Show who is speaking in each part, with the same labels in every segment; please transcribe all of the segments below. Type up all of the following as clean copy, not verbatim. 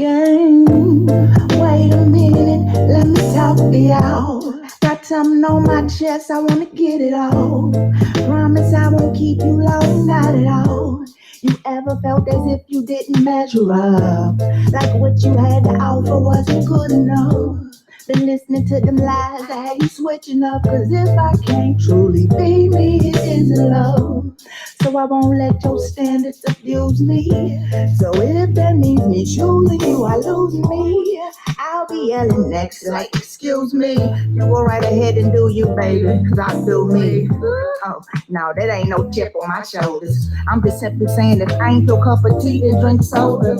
Speaker 1: gang. Wait a minute, let me talk to y'all. Got something on my chest, I wanna get it all. Promise I won't keep you long, not at all. You ever felt as if you didn't measure up? Like what you had to offer wasn't good enough? Been listening to them lies, I had you switching up. Cause if I can't truly be me, it isn't love. So I won't let your standards abuse me. So if that means me choosing you, I lose me. I'll be yelling next like, excuse me. You go right ahead and do you, baby, cause I'll do me. Oh, no, that ain't no chip on my shoulders. I'm just simply saying if I ain't your cup of tea, then drink soda.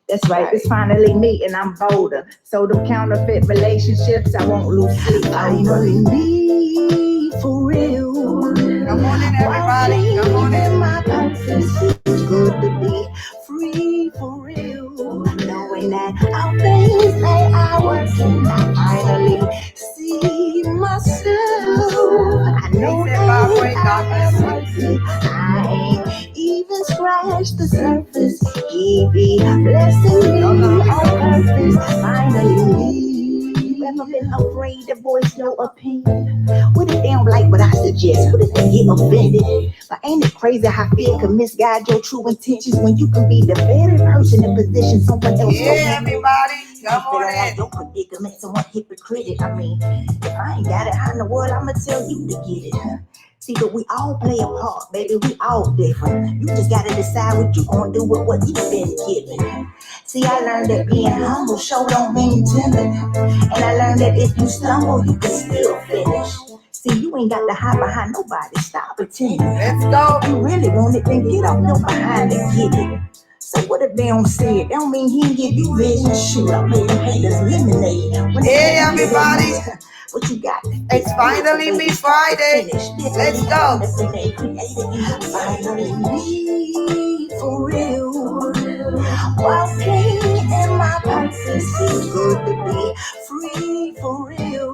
Speaker 1: That's right, it's finally me and I'm bolder. So them counterfeit relationships, I won't lose sleep. Finally me, for real.
Speaker 2: Come on in, everybody. Come on in.
Speaker 1: My purpose is good to be free, for real. Knowing that all things they are working, I finally see myself. I know that I am working. I ain't even scratched the surface. He be blessing me on purpose. Finally, ever been afraid to voice your opinion? What if they don't like what I suggest? What if they get offended? But ain't it crazy how fear can misguide your true intentions when you can be the very person in position someone else?
Speaker 2: Yeah, everybody, come on in.
Speaker 1: Your predicament, someone hypocritic. I mean, if I ain't got it, how in the world I'ma tell you to get it? See, but we all play a part, baby. We all different. You just gotta decide what you gonna do with what you've been given. See, I learned that being humble show don't mean timid. And I learned that if you stumble, you can still finish. See, you ain't got to hide behind nobody. Stop pretending.
Speaker 2: Let's go.
Speaker 1: If you really want it, then get off your behind and get it. So what if they don't say it? That don't mean he didn't give you vision. Shoot, I made them haters lemonade.
Speaker 2: Hey, everybody.
Speaker 1: What you got?
Speaker 2: It's finally me Friday. Let's go.
Speaker 1: Finally me, for real. Walking in my purpose, it's good to be free, for real.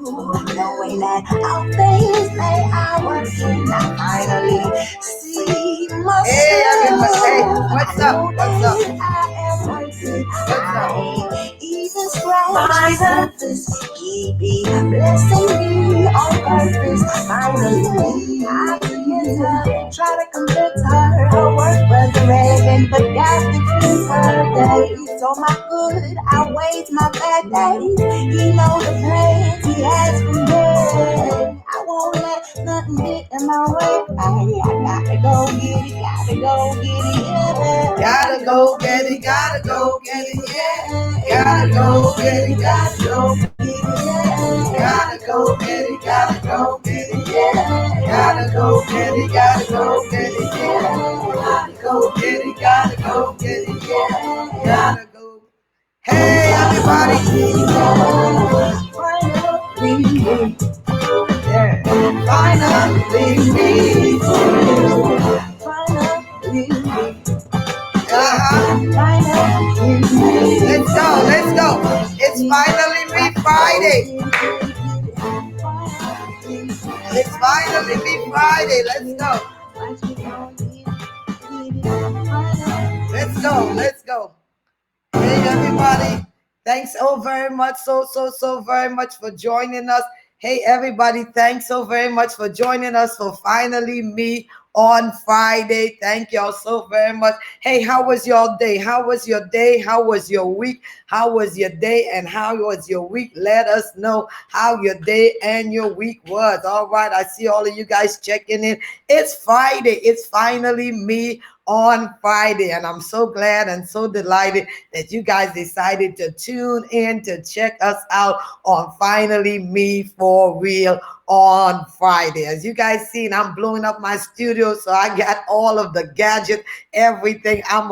Speaker 1: Knowing that all things they are working, I finally see myself.
Speaker 2: Hey, everybody. Hey, what's up? What's up?
Speaker 1: I am working. I ain't even scratched the surface. He be blessing me on purpose. Finally, I begin to try to convince her work was irrelevant, but God defeats her days. So my good outweighs my bad days. He knows the plans he has for me. I won't let nothing get in my way. I gotta go get it, gotta go get it, yeah.
Speaker 2: Gotta go get it, gotta go get it, yeah. Gotta go get it, gotta go get it, yeah. Gotta go get it, gotta go get it, yeah. Gotta go get it, gotta go get it, yeah. Gotta go get it, gotta go get it, yeah. Gotta go. Hey, everybody. Yeah. Finally me. Let's go, let's go. It's finally me Friday. It's finally me Friday. Let's go. Let's go, let's go. Hey, everybody. Thanks so very much, so very much for joining us. Hey, everybody, thanks so very much for joining us for Finally Me on Friday. Thank y'all so very much. Hey, how was your day? How was your day? How was your week? How was your day and how was your week? Let us know how your day and your week was. All right, I see all of you guys checking in. It's Friday. It's finally me on Friday, and I'm so glad and so delighted that you guys decided to tune in to check us out on Finally Me for Real on Friday. As you guys seen, I'm blowing up my studio, so I got all of the gadgets, everything. I'm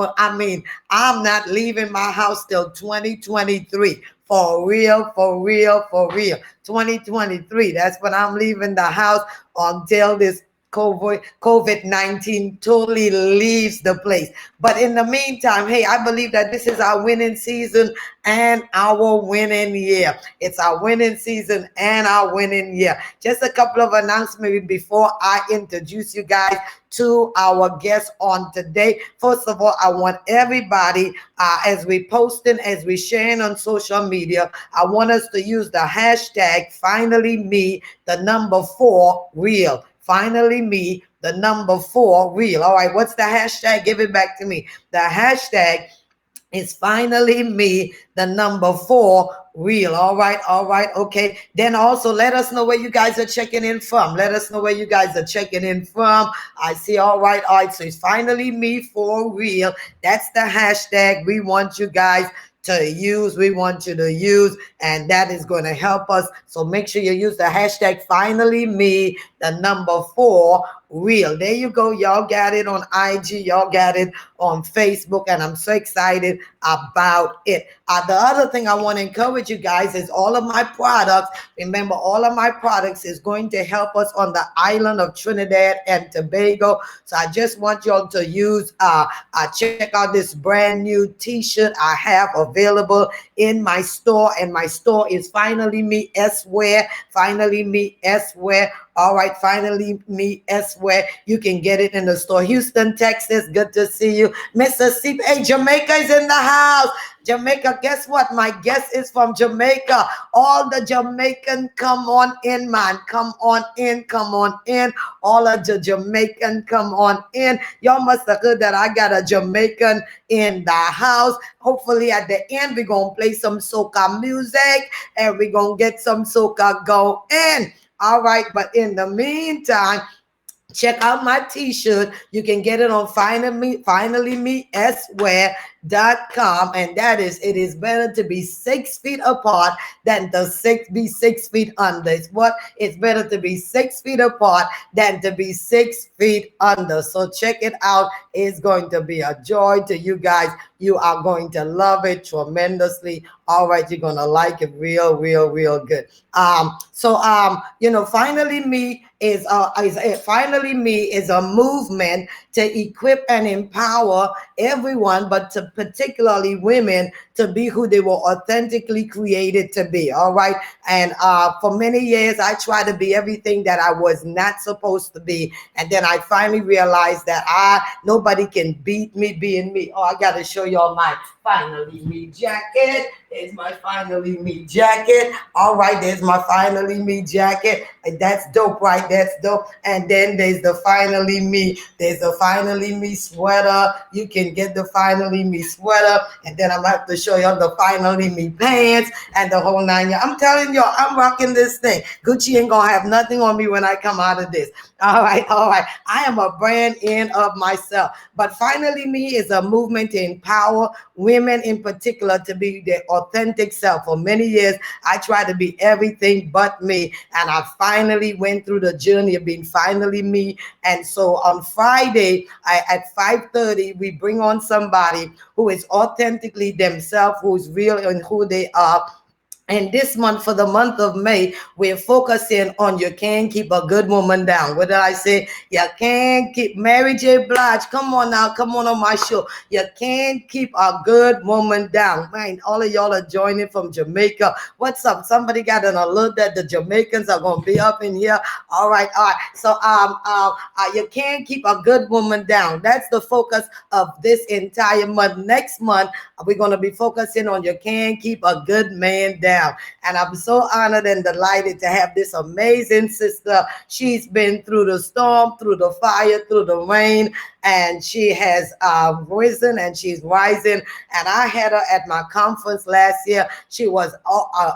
Speaker 2: not leaving my house till 2023. For real, for real, for real. 2023. That's when I'm leaving the house until this COVID-19 totally leaves the place. But in the meantime, hey, I believe that this is our winning season and our winning year. It's our winning season and our winning year. Just a couple of announcements before I introduce you guys to our guest on today. First of all, I want everybody, as we posting, as we sharing on social media, I want us to use the hashtag finally me, the number 4 real. Finally me, the number 4 real. All right, what's the hashtag? Give it back to me. The hashtag is finally me, the number 4 real. All right, okay. Then also let us know where you guys are checking in from. Let us know where you guys are checking in from. I see. All right. So it's finally me for real. That's the hashtag we want you guys to use. We want you to use, and that is going to help us. So make sure you use the hashtag finally me, the number 4 real. There you go. Y'all got it on IG. Y'all got it on Facebook, and I'm so excited about it. The other thing I want to encourage you guys is all of my products. Remember, all of my products is going to help us on the island of Trinidad and Tobago. So I just want y'all to use, check out this brand new t-shirt I have available in my store, and my store is Finally Me S-Wear. Finally Me S-Wear. All right, Finally Me S-Wear. You can get it in the store. Houston, Texas, good to see you. Mississippi, hey, Jamaica is in the house. Jamaica, guess what? My guest is from Jamaica. All the Jamaican, come on in, man. Come on in, come on in. All of the Jamaican, come on in. Y'all must have heard that I got a Jamaican in the house. Hopefully at the end, we're going to play some soca music, and we're going to get some soca going. All right, but in the meantime, check out my t-shirt. You can get it on finallymeswear.com, and that is, it is better to be 6 feet apart than to be 6 feet under. It's better to be 6 feet apart than to be 6 feet under. So check it out. It's going to be a joy to you guys. You are going to love it tremendously. All right, you're gonna like it real good. Finally Me is Finally Me is a movement to equip and empower everyone, but to particularly women, to be who they were authentically created to be. All right, and for many years I tried to be everything that I was not supposed to be, and then I finally realized that nobody can beat me being me. Oh, I gotta show y'all my Finally Me jacket. There's my Finally Me jacket. All right, there's my Finally Me jacket. That's dope, right? That's dope. And then there's the Finally Me. There's the Finally Me sweater. You can get the Finally Me sweater. And then I'm about to show y'all the Finally Me pants and the whole 9 yards. I'm telling y'all, I'm rocking this thing. Gucci ain't gonna have nothing on me when I come out of this. All right. I am a brand in of myself. But Finally Me is a movement to empower women in particular to be their authentic self. For many years, I tried to be everything but me, and I finally went through the journey of being finally me. And so on Friday at 5:30, we bring on somebody who is authentically themselves, who is real in who they are. And this month, for the month of May, we're focusing on you can't keep a good woman down. What did I say? You can't keep Mary J. Blige. Come on now, come on my show. You can't keep a good woman down. Man, all of y'all are joining from Jamaica. What's up? Somebody got an alert that the Jamaicans are gonna be up in here. All right. So you can't keep a good woman down. That's the focus of this entire month. Next month, we're gonna be focusing on you can't keep a good man down. And I'm so honored and delighted to have this amazing sister. She's been through the storm, through the fire, through the rain, and she has risen and she's rising. And I had her at my conference last year. She was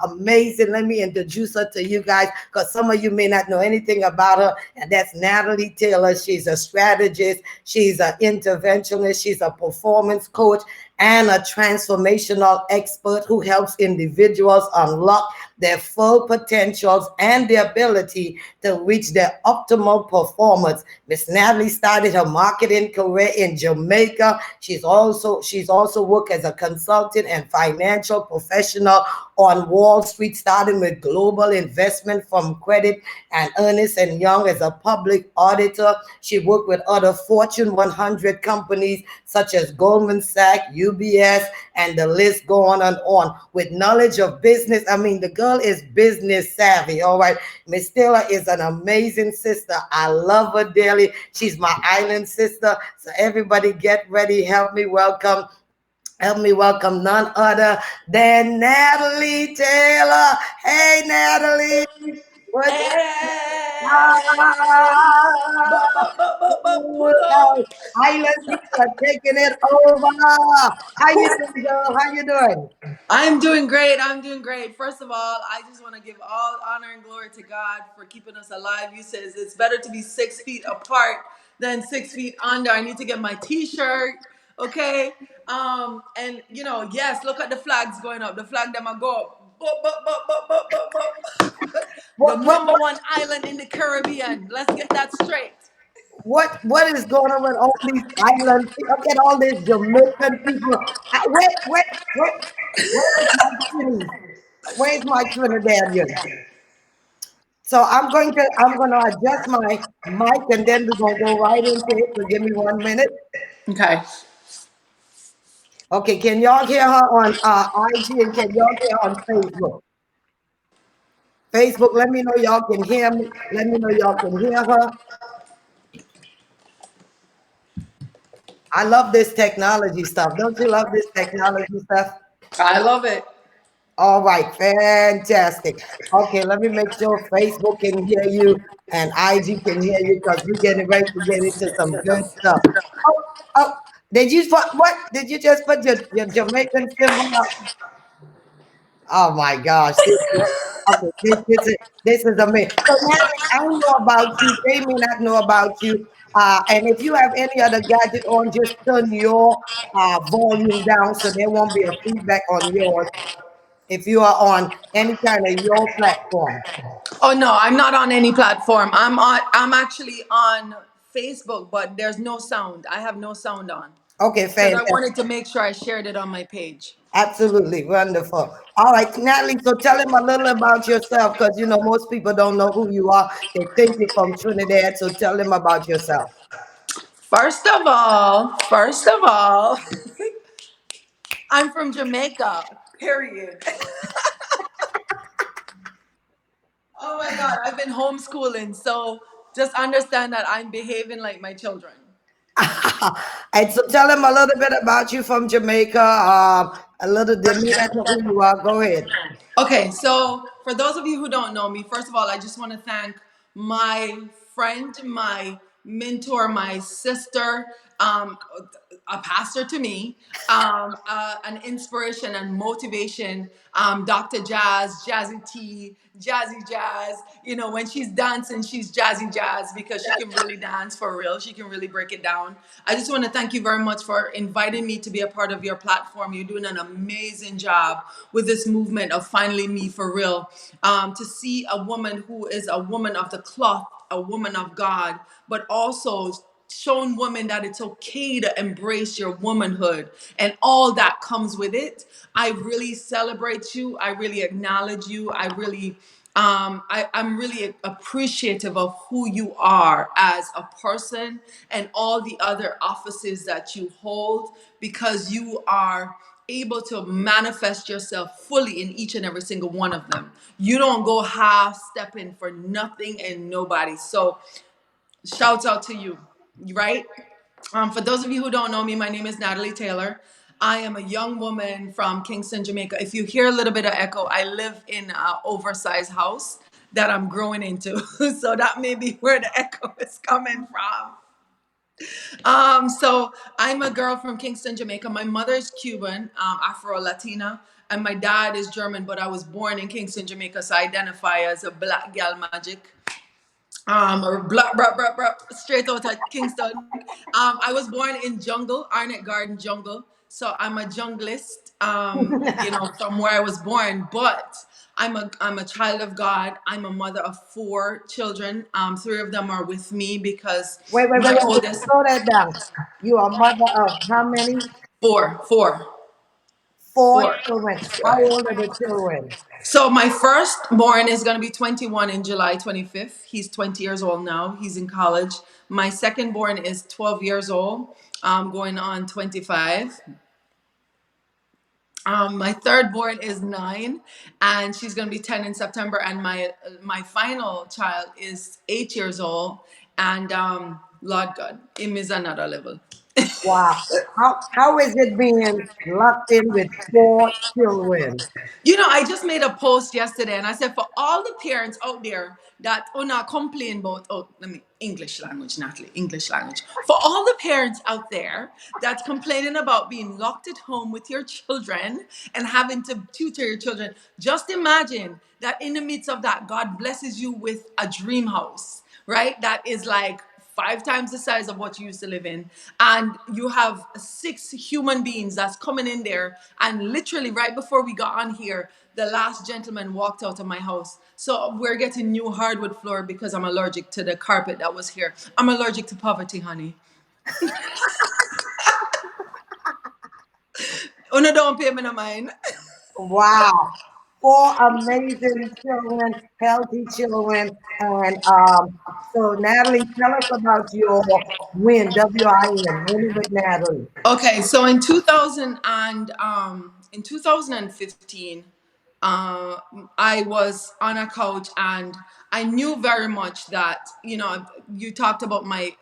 Speaker 2: amazing. Let me introduce her to you guys, because some of you may not know anything about her. And that's Natalie Taylor. She's a strategist. She's an interventionist. She's a performance coach and a transformational expert who helps individuals unlock their full potentials and the ability to reach their optimal performance. Miss Natalie started her marketing career in Jamaica. She's also worked as a consultant and financial professional on Wall Street, starting with global investment from Credit and Ernest and Young as a public auditor. She worked with other Fortune 100 companies such as Goldman Sachs, UBS, and the list go on and on. With knowledge of business, I mean, the girl is business savvy. All right, Miss Taylor is an amazing sister. I love her dearly. She's my island sister. So everybody, get ready. Help me welcome none other than Natalie Taylor. Hey, Natalie. What's
Speaker 3: Hey, pull up.
Speaker 2: up? Island people are taking it over. How you doing, girl? How you doing?
Speaker 3: I'm doing great. I'm doing great. First of all, I just want to give all honor and glory to God for keeping us alive. You says it's better to be 6 feet apart than 6 feet under. I need to get my T-shirt. Okay. And yes, look at the flags going up. The flag them a go up. Bup, bup, bup, bup, bup, bup, bup. The
Speaker 2: What what
Speaker 3: number
Speaker 2: what
Speaker 3: one island in the Caribbean. Let's get that straight.
Speaker 2: what is going on with all these islands? Look at all these Jamaican people. Where is my Trini? Where's my Trinidadian? So I'm gonna adjust my mic and then we're gonna go right into it. So give me 1 minute.
Speaker 3: Okay.
Speaker 2: Okay, can y'all hear her on IG and can y'all hear her on Facebook? Facebook, let me know y'all can hear me. Let me know y'all can hear her. I love this technology stuff. Don't you love this technology stuff?
Speaker 3: I love it.
Speaker 2: All right, fantastic. Okay, let me make sure Facebook can hear you and IG can hear you because we're getting ready to get into some good stuff. Oh, oh, did you put what? Did you just put your Jamaican symbol up? Oh my gosh. Okay, this is amazing. So Natalie, I know about you. They may not know about you. And if you have any other gadget on, just turn your volume down so there won't be a feedback on yours if you are on any kind of your platform.
Speaker 3: Oh no, I'm not on any platform. I'm actually on Facebook, but there's no sound. I have no sound on.
Speaker 2: Okay,
Speaker 3: Because I
Speaker 2: fantastic.
Speaker 3: wanted to make sure I shared it on my page.
Speaker 2: Absolutely wonderful. All right, Natalie. So tell him a little about yourself, because most people don't know who you are. They think you're from Trinidad. So tell them about yourself.
Speaker 3: First of all, I'm from Jamaica. Period. Oh my God, I've been homeschooling, so just understand that I'm behaving like my children.
Speaker 2: And so tell them a little bit about you from Jamaica. A little, they may not know who you are. Go ahead.
Speaker 3: Okay, so for those of you who don't know me, first of all, I just want to thank my friend, my mentor, my sister, um, a pastor to me, an inspiration and motivation, Dr. Jazz, Jazzy T, Jazzy Jazz. When she's dancing, she's Jazzy Jazz because she can really dance for real. She can really break it down. I just want to thank you very much for inviting me to be a part of your platform. You're doing an amazing job with this movement of finally me for real. To see a woman who is a woman of the cloth, a woman of God, but also shown women that it's okay to embrace your womanhood and all that comes with it. I really celebrate you. I really acknowledge you. I'm really appreciative of who you are as a person and all the other offices that you hold because you are able to manifest yourself fully in each and every single one of them. You don't go half stepping for nothing and nobody. So, shouts out to you, right? For those of you who don't know me, my name is Natalie Taylor. I am a young woman from Kingston, Jamaica. If you hear a little bit of echo, I live in an oversized house that I'm growing into. So that may be where the echo is coming from. So I'm a girl from Kingston, Jamaica. My mother is Cuban, Afro Latina, and my dad is German, but I was born in Kingston, Jamaica, so I identify as a black gal magic. Or straight out of Kingston. I was born in jungle, Arnett Garden jungle. So I'm a junglist, from where I was born, but I'm a child of God. I'm a mother of four children. Three of them are with me because
Speaker 2: Wait, wait, wait,
Speaker 3: my
Speaker 2: wait.
Speaker 3: oldest
Speaker 2: Slow that down. You are mother of how many?
Speaker 3: four,
Speaker 2: Four
Speaker 3: four.
Speaker 2: children. How old are the children?
Speaker 3: So my firstborn is going to be 21 in July 25th. He's 20 years old now. He's in college. My secondborn is 12 years old, going on 25. My third born is 9, and she's gonna be 10 in September. And my final child is 8 years old, and Lord God, him is another level.
Speaker 2: Wow. How is it being locked in with four children?
Speaker 3: I just made a post yesterday and I said for all the parents out there that not complain about, let me, English language, Natalie, English language. For all the parents out there that's complaining about being locked at home with your children and having to tutor your children, just imagine that in the midst of that, God blesses you with a dream house, right? That is like 5 times the size of what you used to live in, and you have 6 human beings that's coming in there. And literally right before we got on here, the last gentleman walked out of my house, so we're getting new hardwood floor because I'm allergic to the carpet that was here. I'm allergic to poverty, honey. Una don't pay me no mind.
Speaker 2: Wow. Four amazing children, healthy children. And so, Natalie, tell us about your win, WIN, winning with Natalie.
Speaker 3: Okay, so in 2015, uh, I was on a couch and I knew very much that you talked about my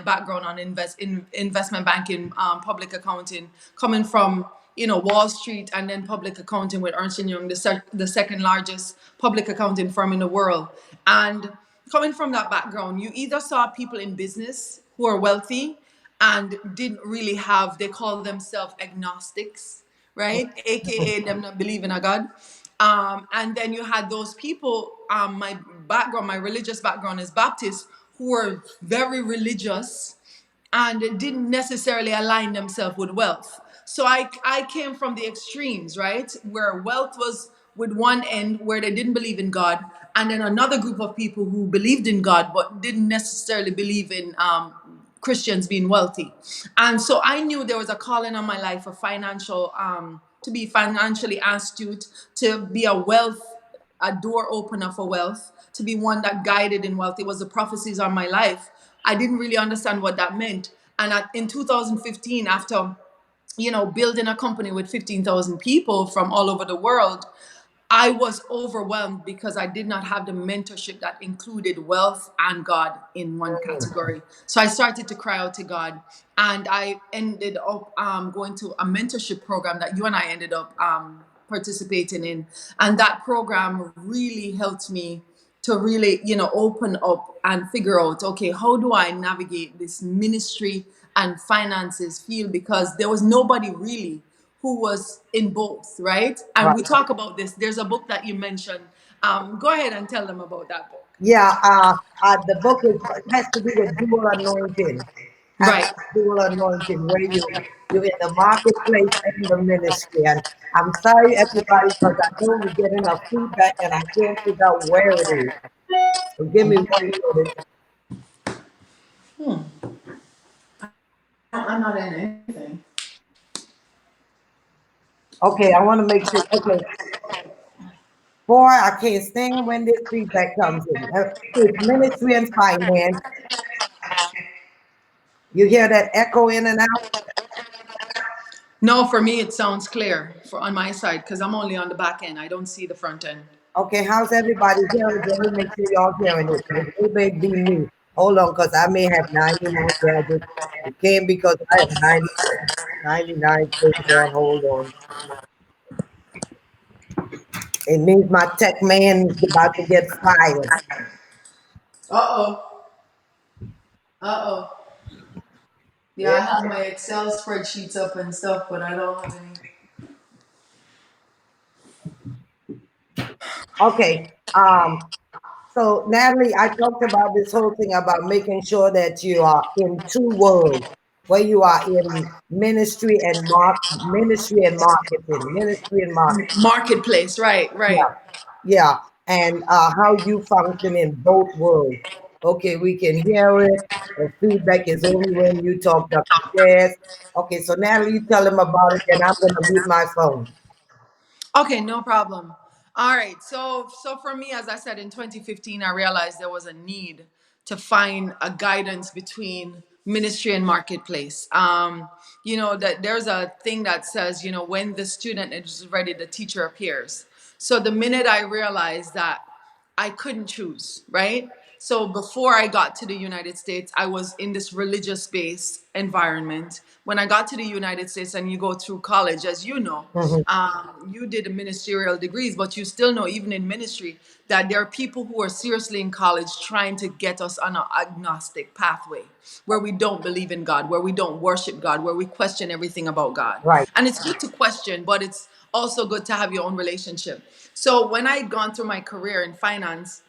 Speaker 3: background on investment banking, public accounting, coming from Wall Street and then public accounting with Ernst and Young, the second largest public accounting firm in the world. And coming from that background, you either saw people in business who are wealthy and didn't really have, they call themselves agnostics, right? AKA them not believing a God. And then you had those people, my religious background is Baptist, who were very religious and didn't necessarily align themselves with wealth. So I came from the extremes, right? Where wealth was with one end, where they didn't believe in God, and then another group of people who believed in God but didn't necessarily believe in Christians being wealthy. And so I knew there was a calling on my life for to be financially astute, to be a door opener for wealth, to be one that guided in wealth. It was the prophecies on my life. I didn't really understand what that meant. And in 2015, after building a company with 15,000 people from all over the world, I was overwhelmed because I did not have the mentorship that included wealth and God in one category. So I started to cry out to God, and I ended up going to a mentorship program that you and I ended up participating in. And that program really helped me to really, open up and figure out, okay, how do I navigate this ministry and finances field? Because there was nobody really who was in both, right? And
Speaker 2: Right.
Speaker 3: we talk about this. There's a book that you mentioned. Go ahead and tell them about that book.
Speaker 2: Yeah, the book has to do with dual anointing. Has
Speaker 3: Right.
Speaker 2: dual anointing where you're in the marketplace and the ministry. And I'm sorry, everybody, because I know we're getting a feedback and I can't figure out where it is. So give me 1 minute.
Speaker 3: I'm not in anything.
Speaker 2: Okay, I want to make sure. Okay, boy, I can't stand when this feedback comes in. It's ministry and finance. You hear that echo in and out?
Speaker 3: No, for me it sounds clear for on my side because I'm only on the back end. I don't see the front end.
Speaker 2: Okay, how's everybody hearing? Let me make sure y'all hearing it. It may be me. Hold on, because I may have 99 gadgets. It can't because I have 99 things on. Hold on. It means my tech man is about to get fired.
Speaker 3: Uh oh. Uh oh. Yeah,
Speaker 2: Yeah.
Speaker 3: I have my Excel spreadsheets up and stuff, but I don't have any.
Speaker 2: Okay. So Natalie, I talked about this whole thing about making sure that you are in two worlds. where you are in ministry and marketing.
Speaker 3: Marketplace, right,
Speaker 2: Yeah,
Speaker 3: right.
Speaker 2: yeah, and how you function in both worlds. Okay, we can hear it. The feedback is only when you talk, Dr. Jazz. Okay, so Natalie, you tell them about it, and I'm gonna mute my phone.
Speaker 3: Okay, no problem. All right. So for me, as I said, in 2015, I realized there was a need to find a guidance between ministry and marketplace. That there's a thing that says, when the student is ready, the teacher appears. So the minute I realized that I couldn't choose, right? So before I got to the United States, I was in this religious based environment. When I got to the United States and you go through college, as you know,
Speaker 2: Mhm.
Speaker 3: you did ministerial degrees, but you still know, even in ministry, that there are people who are seriously in college trying to get us on an agnostic pathway where we don't believe in God, where we don't worship God, where we question everything about God.
Speaker 2: Right,
Speaker 3: And it's good to question, but it's also good to have your own relationship. So when I had gone through my career in finance,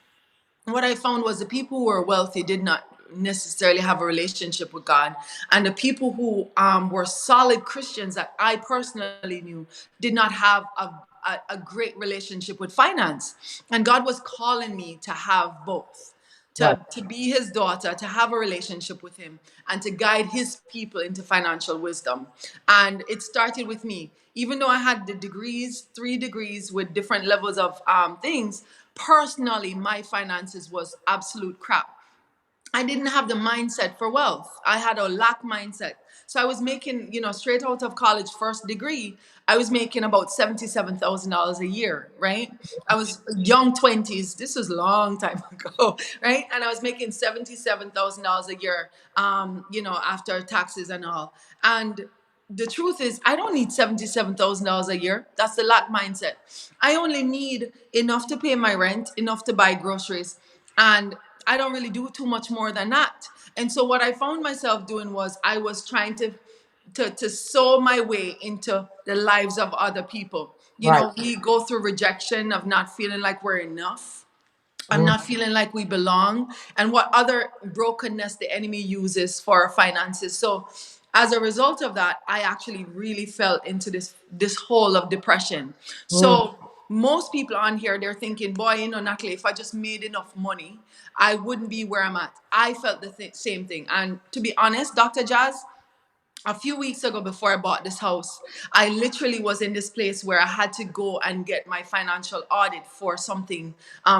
Speaker 3: what I found was the people who were wealthy did not necessarily have a relationship with God, and the people who were solid Christians that I personally knew did not have a great relationship with finance. And God was calling me to have both.
Speaker 2: right.
Speaker 3: To be his daughter, to have a relationship with him, and to guide his people into financial wisdom. And it started with me. Even though I had the degrees, 3 degrees with different levels of things, personally, my finances was absolute crap. I didn't have the mindset for wealth. I had a lack mindset. So I was making, straight out of college, first degree, I was making about $77,000 a year, right? I was young 20s. This was a long time ago, right? And I was making $77,000 a year, after taxes and all. And the truth is, I don't need $77,000 a year. That's the lack mindset. I only need enough to pay my rent, enough to buy groceries, and I don't really do too much more than that. And so what I found myself doing was I was trying to sow my way into the lives of other people.
Speaker 2: Right.
Speaker 3: We go through rejection of not feeling like we're enough, I'm
Speaker 2: Mhm.
Speaker 3: not feeling like we belong, and what other brokenness the enemy uses for our finances. So as a result of that, I actually really fell into this hole of depression.
Speaker 2: Mhm.
Speaker 3: So most people on here, they're thinking, boy, Natalie, if I just made enough money, I wouldn't be where I'm at. I felt the same thing. And to be honest, Dr. Jazz, a few weeks ago, before I bought this house, I literally was in this place where I had to go and get my financial audit for something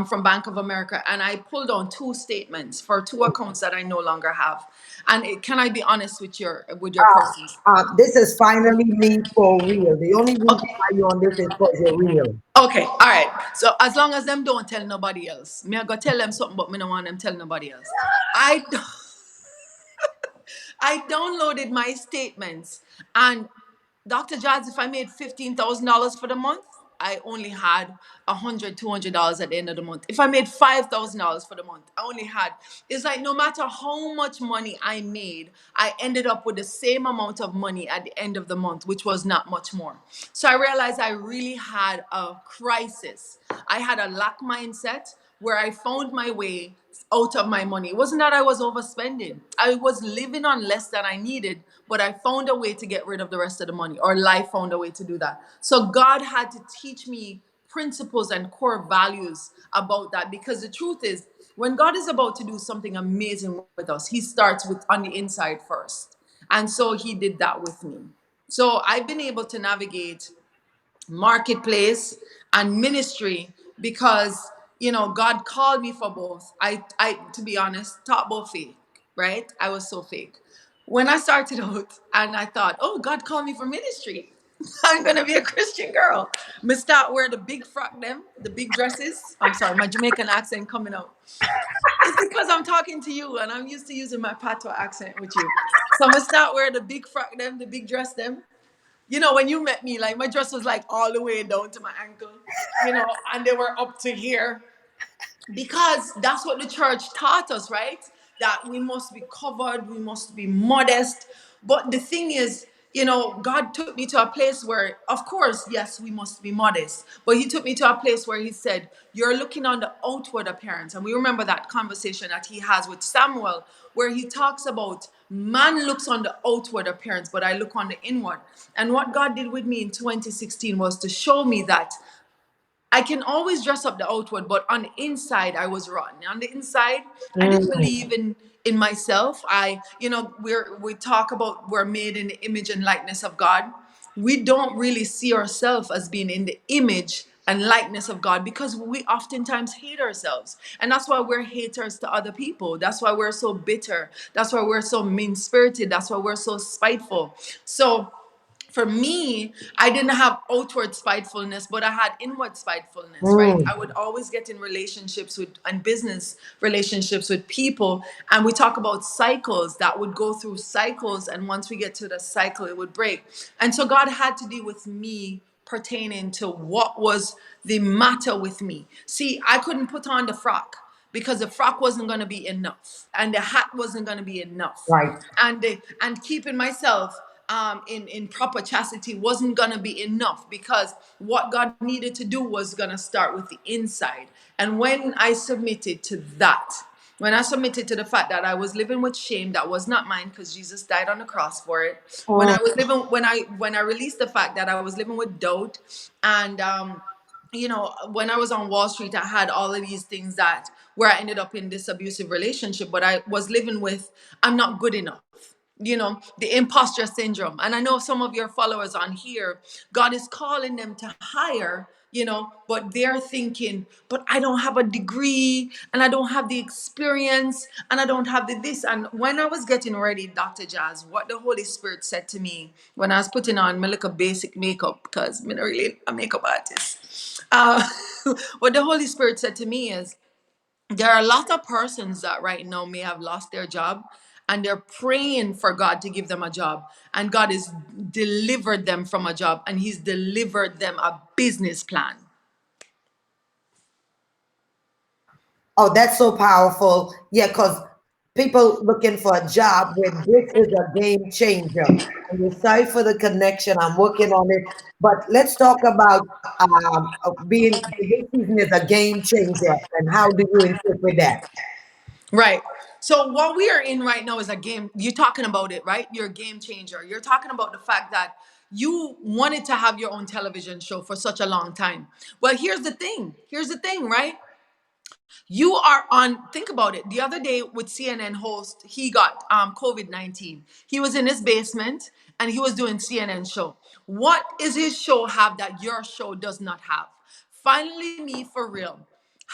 Speaker 3: from Bank of America. And I pulled on 2 statements for 2 accounts that I no longer have. And can I be honest with your persons?
Speaker 2: This is finally me for real. The only reason
Speaker 3: Okay.
Speaker 2: why you're on this is because you're real.
Speaker 3: Okay, all right. So as long as them don't tell nobody else, me I go tell them something, but me don't want them tell nobody else. I I downloaded my statements, and Dr. Jazz, if I made $15,000 for the month, I only had $100, $200 at the end of the month. If I made $5,000 for the month, I only had. It's like no matter how much money I made, I ended up with the same amount of money at the end of the month, which was not much more. So I realized I really had a crisis. I had a lack mindset where I found my way out of my money. It wasn't that I was overspending. I was living on less than I needed, but I found a way to get rid of the rest of the money, or life found a way to do that. So God had to teach me principles and core values about that, because the truth is, when God is about to do something amazing with us, he starts with on the inside first. And so he did that with me. So I've been able to navigate marketplace and ministry because God called me for both. I to be honest, thought both fake, right? I was so fake when I started out, and I thought, oh, God called me for ministry. I'm gonna be a Christian girl. Me start wear the big frock, them, the big dresses. I'm sorry, my Jamaican accent coming out. It's because I'm talking to you and I'm used to using my patois accent with you. So I'm gonna start wear the big frock, them, the big dress, them. When you met me, like my dress was like all the way down to my ankle, and they were up to here, because that's what the church taught us, right? That we must be covered, we must be modest. But the thing is, God took me to a place where, of course, yes, we must be modest, but He took me to a place where He said, "You're looking on the outward appearance." And we remember that conversation that He has with Samuel, where He talks about man looks on the outward appearance, but I look on the inward. And what God did with me in 2016 was to show me that I can always dress up the outward, but on the inside, I was rotten. On the inside, I didn't
Speaker 2: Mm.
Speaker 3: believe in myself. We talk about we're made in the image and likeness of God. We don't really see ourselves as being in the image and likeness of God because we oftentimes hate ourselves. And that's why we're haters to other people. That's why we're so bitter. That's why we're so mean-spirited. That's why we're so spiteful. So for me, I didn't have outward spitefulness, but I had inward spitefulness, right?
Speaker 2: Mm.
Speaker 3: I would always get in relationships with and business relationships with people, and we talk about cycles that would go through cycles, and once we get to the cycle, it would break. And so God had to deal with me pertaining to what was the matter with me. See, I couldn't put on the frock because the frock wasn't going to be enough and the hat wasn't going to be enough,
Speaker 2: Right.
Speaker 3: and keeping myself in proper chastity wasn't going to be enough, because what God needed to do was going to start with the inside. And when I submitted to that, when I submitted to the fact that I was living with shame that was not mine because Jesus died on the cross for it, when
Speaker 2: Mm.
Speaker 3: I was living, when I released the fact that I was living with doubt, and when I was on Wall Street, I had all of these things that where I ended up in this abusive relationship, but I was living with, I'm not good enough. The imposter syndrome. And I know some of your followers on here, God is calling them to hire, but they're thinking, but I don't have a degree and I don't have the experience and I don't have the this. And when I was getting ready, Dr. Jazz, what the Holy Spirit said to me when I was putting on my little basic makeup, because I'm not really a makeup artist. What the Holy Spirit said to me is, there are a lot of persons that right now may have lost their job and they're praying for God to give them a job, and God has delivered them from a job and He's delivered them a business plan.
Speaker 2: Oh, that's so powerful. Yeah, because people looking for a job when this is a game changer. And we're sorry for the connection. I'm working on it. But let's talk about being this season is a game changer, and how do you interpret that?
Speaker 3: Right. So what we are in right now is a game. You're talking about it, right? You're a game changer. You're talking about the fact that you wanted to have your own television show for such a long time. Well, here's the thing. Here's the thing, right? You are on, think about it. The other day with CNN host, he got COVID-19. He was in his basement and he was doing CNN show. What is his show have that your show does not have? Finally Me for Real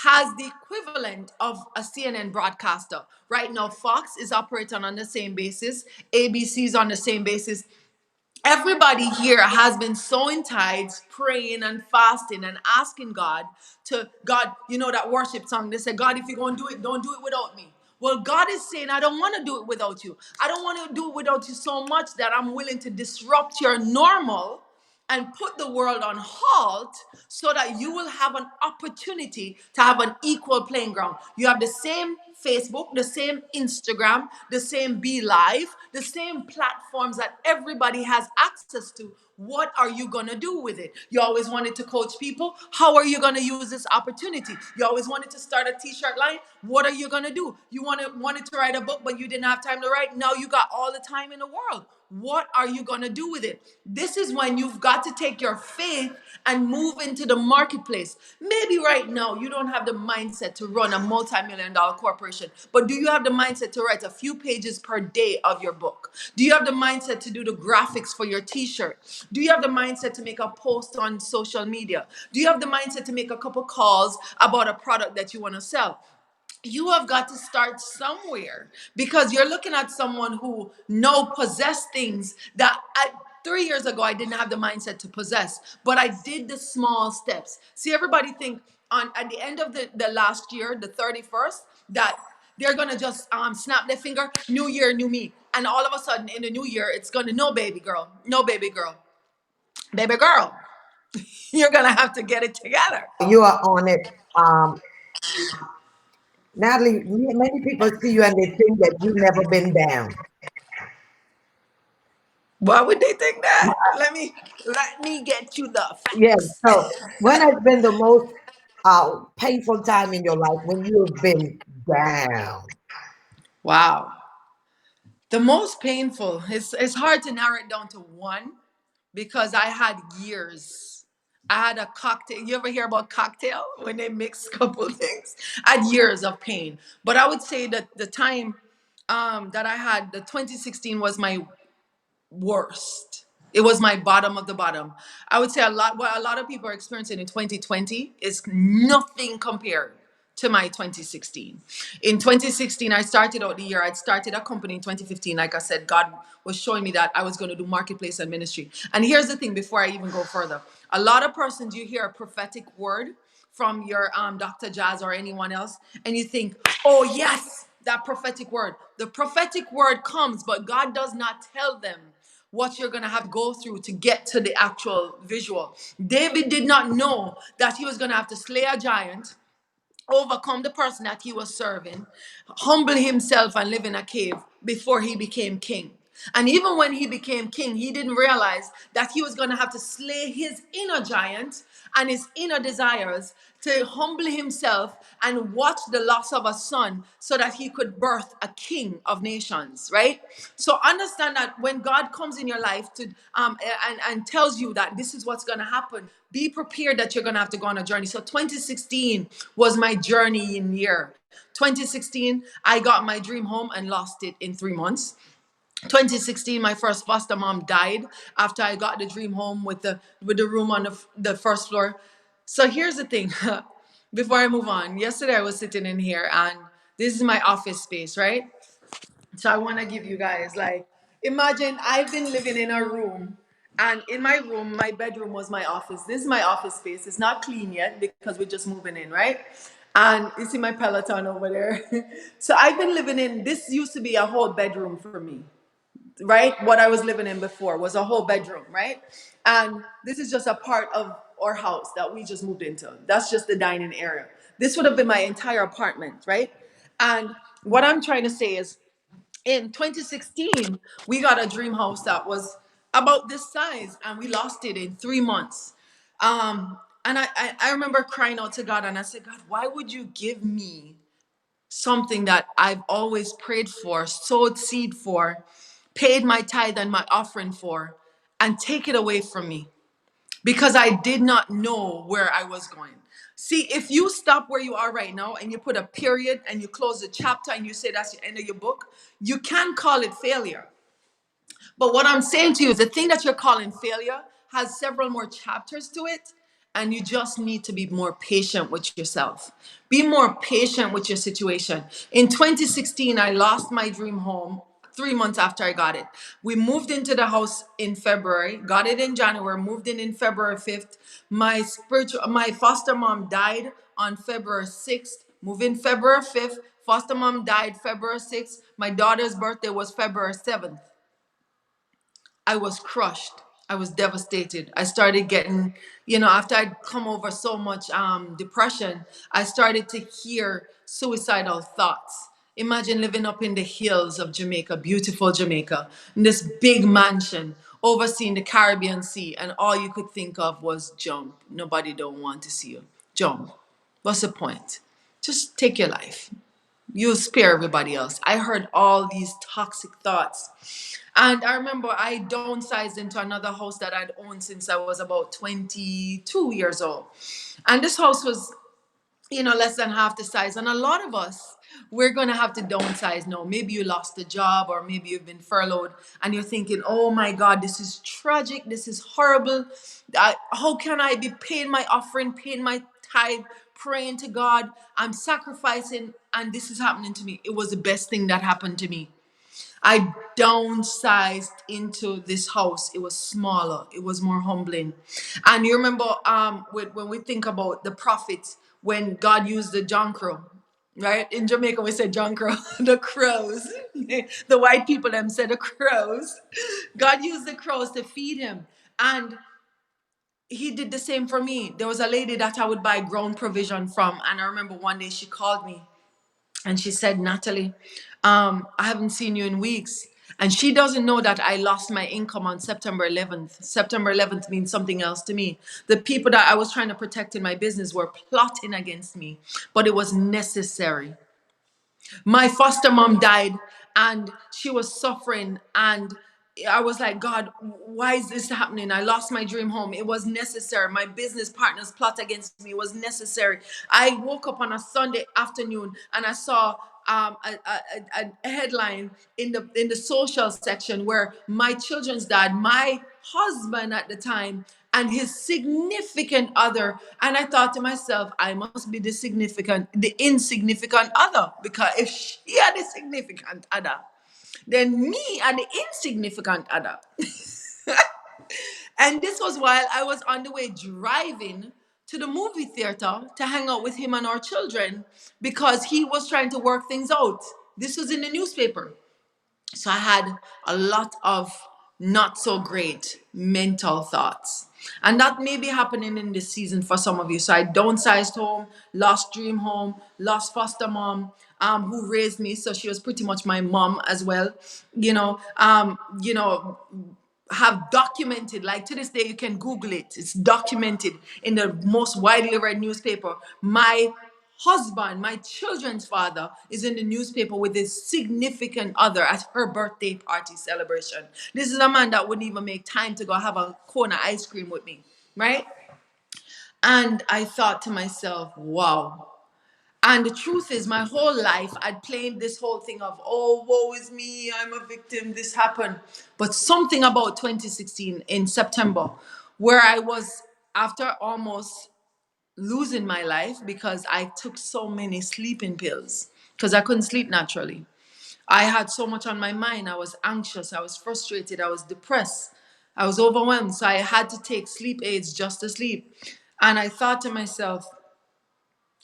Speaker 3: has the equivalent of a CNN broadcaster. Right now, Fox is operating on the same basis, ABC is on the same basis. Everybody here has been sowing tithes, praying and fasting and asking God to, God, that worship song. They say, God, if you're going to do it, don't do it without me. Well, God is saying, I don't want to do it without you. I don't want to do it without you so much that I'm willing to disrupt your normal and put the world on halt so that you will have an opportunity to have an equal playing ground. You have the same Facebook, the same Instagram, the same Be Live, the same platforms that everybody has access to. What are you going to do with it? You always wanted to coach people. How are you going to use this opportunity? You always wanted to start a t-shirt line. What are you going to do? You wanted to write a book, but you didn't have time to write. Now you got all the time in the world. What are you going to do with it? This is when you've got to take your faith and move into the marketplace. Maybe right now you don't have the mindset to run a multi-million dollar corporation, but do you have the mindset to write a few pages per day of your book? Do you have the mindset to do the graphics for your t-shirt? Do you have the mindset to make a post on social media? Do you have the mindset to make a couple calls about a product that you want to sell? You have got to start somewhere, because you're looking at someone who possess things that 3 years ago I didn't have the mindset to possess, but I did the small steps. See, everybody think on at the end of the last year, the 31st, that they're gonna just snap their finger, new year, new me, and all of a sudden in the new year it's gonna, no baby girl, no baby girl, baby girl, you're gonna have to get it together.
Speaker 2: You are on it. Natalie, many people see you and they think that you've never been down.
Speaker 3: Why would they think that? Let me get you the
Speaker 2: Yeah.
Speaker 3: facts.
Speaker 2: So when has been the most painful time in your life when you have been down?
Speaker 3: Wow. The most painful, it's hard to narrow it down to one because I had years. I had a cocktail. You ever hear about cocktail when they mix a couple things? I had years of pain. But I would say that the time that I had, the 2016 was my worst. It was my bottom of the bottom. I would say what a lot of people are experiencing in 2020 is nothing compared to my 2016. In 2016, I started out the year, I'd started a company in 2015. Like I said, God was showing me that I was going to do marketplace and ministry. And here's the thing before I even go further. A lot of persons, you hear a prophetic word from your Dr. Jazz or anyone else, and you think, oh, yes, that prophetic word. The prophetic word comes, but God does not tell them what you're going to have to go through to get to the actual visual. David did not know that he was going to have to slay a giant, overcome the person that he was serving, humble himself and live in a cave before he became king. And even when he became king, he didn't realize that he was going to have to slay his inner giant and his inner desires to humble himself and watch the loss of a son so that he could birth a king of nations, right? So understand that when God comes in your life to and tells you that this is what's going to happen, be prepared that you're going to have to go on a journey. So 2016 was my journey in year. 2016, I got my dream home and lost it in 3 months. 2016, my first foster mom died after I got the dream home with the room on the first floor. So here's the thing. Before I move on, yesterday I was sitting in here and this is my office space, right? So I want to give you guys like, imagine I've been living in a room, and in my room, my bedroom was my office. This is my office space. It's not clean yet because we're just moving in, right? And you see my Peloton over there. So I've been living in, this used to be a whole bedroom for me, right? What I was living in before was a whole bedroom, right? And this is just a part of our house that we just moved into. That's just the dining area. This would have been my entire apartment, right? And what I'm trying to say is, in 2016, we got a dream house that was about this size, and we lost it in 3 months. And I remember crying out to God, and I said, God, why would you give me something that I've always prayed for, sowed seed for, paid my tithe and my offering for, and take it away from me? Because I did not know where I was going. See, if you stop where you are right now and you put a period and you close the chapter and you say that's the end of your book, you can call it failure. But what I'm saying to you is the thing that you're calling failure has several more chapters to it. And you just need to be more patient with yourself. Be more patient with your situation. In 2016, I lost my dream home 3 months after I got it. We moved into the house in February, got it in January, moved in February 5th. My foster mom died on February 6th, moved in February 5th. Foster mom died February 6th. My daughter's birthday was February 7th. I was crushed. I was devastated. I started getting, after I'd come over so much depression, I started to hear suicidal thoughts. Imagine living up in the hills of Jamaica, beautiful Jamaica, in this big mansion, overseeing the Caribbean Sea, and all you could think of was jump. Nobody don't want to see you. Jump. What's the point? Just take your life. You'll spare everybody else. I heard all these toxic thoughts. And I remember I downsized into another house that I'd owned since I was about 22 years old. And this house was, less than half the size. And a lot of us, we're going to have to downsize now. Maybe you lost a job or maybe you've been furloughed and you're thinking, oh my God, this is tragic. This is horrible. How can I be paying my offering, paying my tithe, praying to God? I'm sacrificing and this is happening to me. It was the best thing that happened to me. I downsized into this house. It was smaller. It was more humbling. And you remember when we think about the prophets, when God used the John Crow, right? In Jamaica, we say John Crow, the crows. The white people them said the crows. God used the crows to feed him. And he did the same for me. There was a lady that I would buy ground provision from. And I remember one day she called me and she said, Natalie, I haven't seen you in weeks. And she doesn't know that I lost my income on September 11th. September 11th means something else to me. The people that I was trying to protect in my business were plotting against me, but it was necessary. My foster mom died and she was suffering, and I was like, God, why is this happening? I lost my dream home. It was necessary. My business partners plot against me. It was necessary. I woke up on a Sunday afternoon and I saw a headline in the social section where my children's dad, my husband at the time, and his significant other. And I thought to myself, I must be the insignificant other, because if she had a significant other, then me and the insignificant other. And this was while I was on the way driving to the movie theater to hang out with him and our children, because he was trying to work things out. This was in the newspaper. So I had a lot of not so great mental thoughts. And that may be happening in this season for some of you. So I downsized home, lost dream home, lost foster mom, who raised me. So she was pretty much my mom as well. You know, have documented, like to this day you can Google it, it's documented in the most widely read newspaper. My husband, my children's father, is in the newspaper with his significant other at her birthday party celebration. This is a man that wouldn't even make time to go have a cone of ice cream with me, right? And I thought to myself, wow. And the truth is, my whole life, I'd played this whole thing of, oh, woe is me, I'm a victim, this happened. But something about 2016 in September, where I was, after almost losing my life because I took so many sleeping pills, because I couldn't sleep naturally. I had so much on my mind. I was anxious, I was frustrated, I was depressed, I was overwhelmed. So I had to take sleep aids just to sleep. And I thought to myself,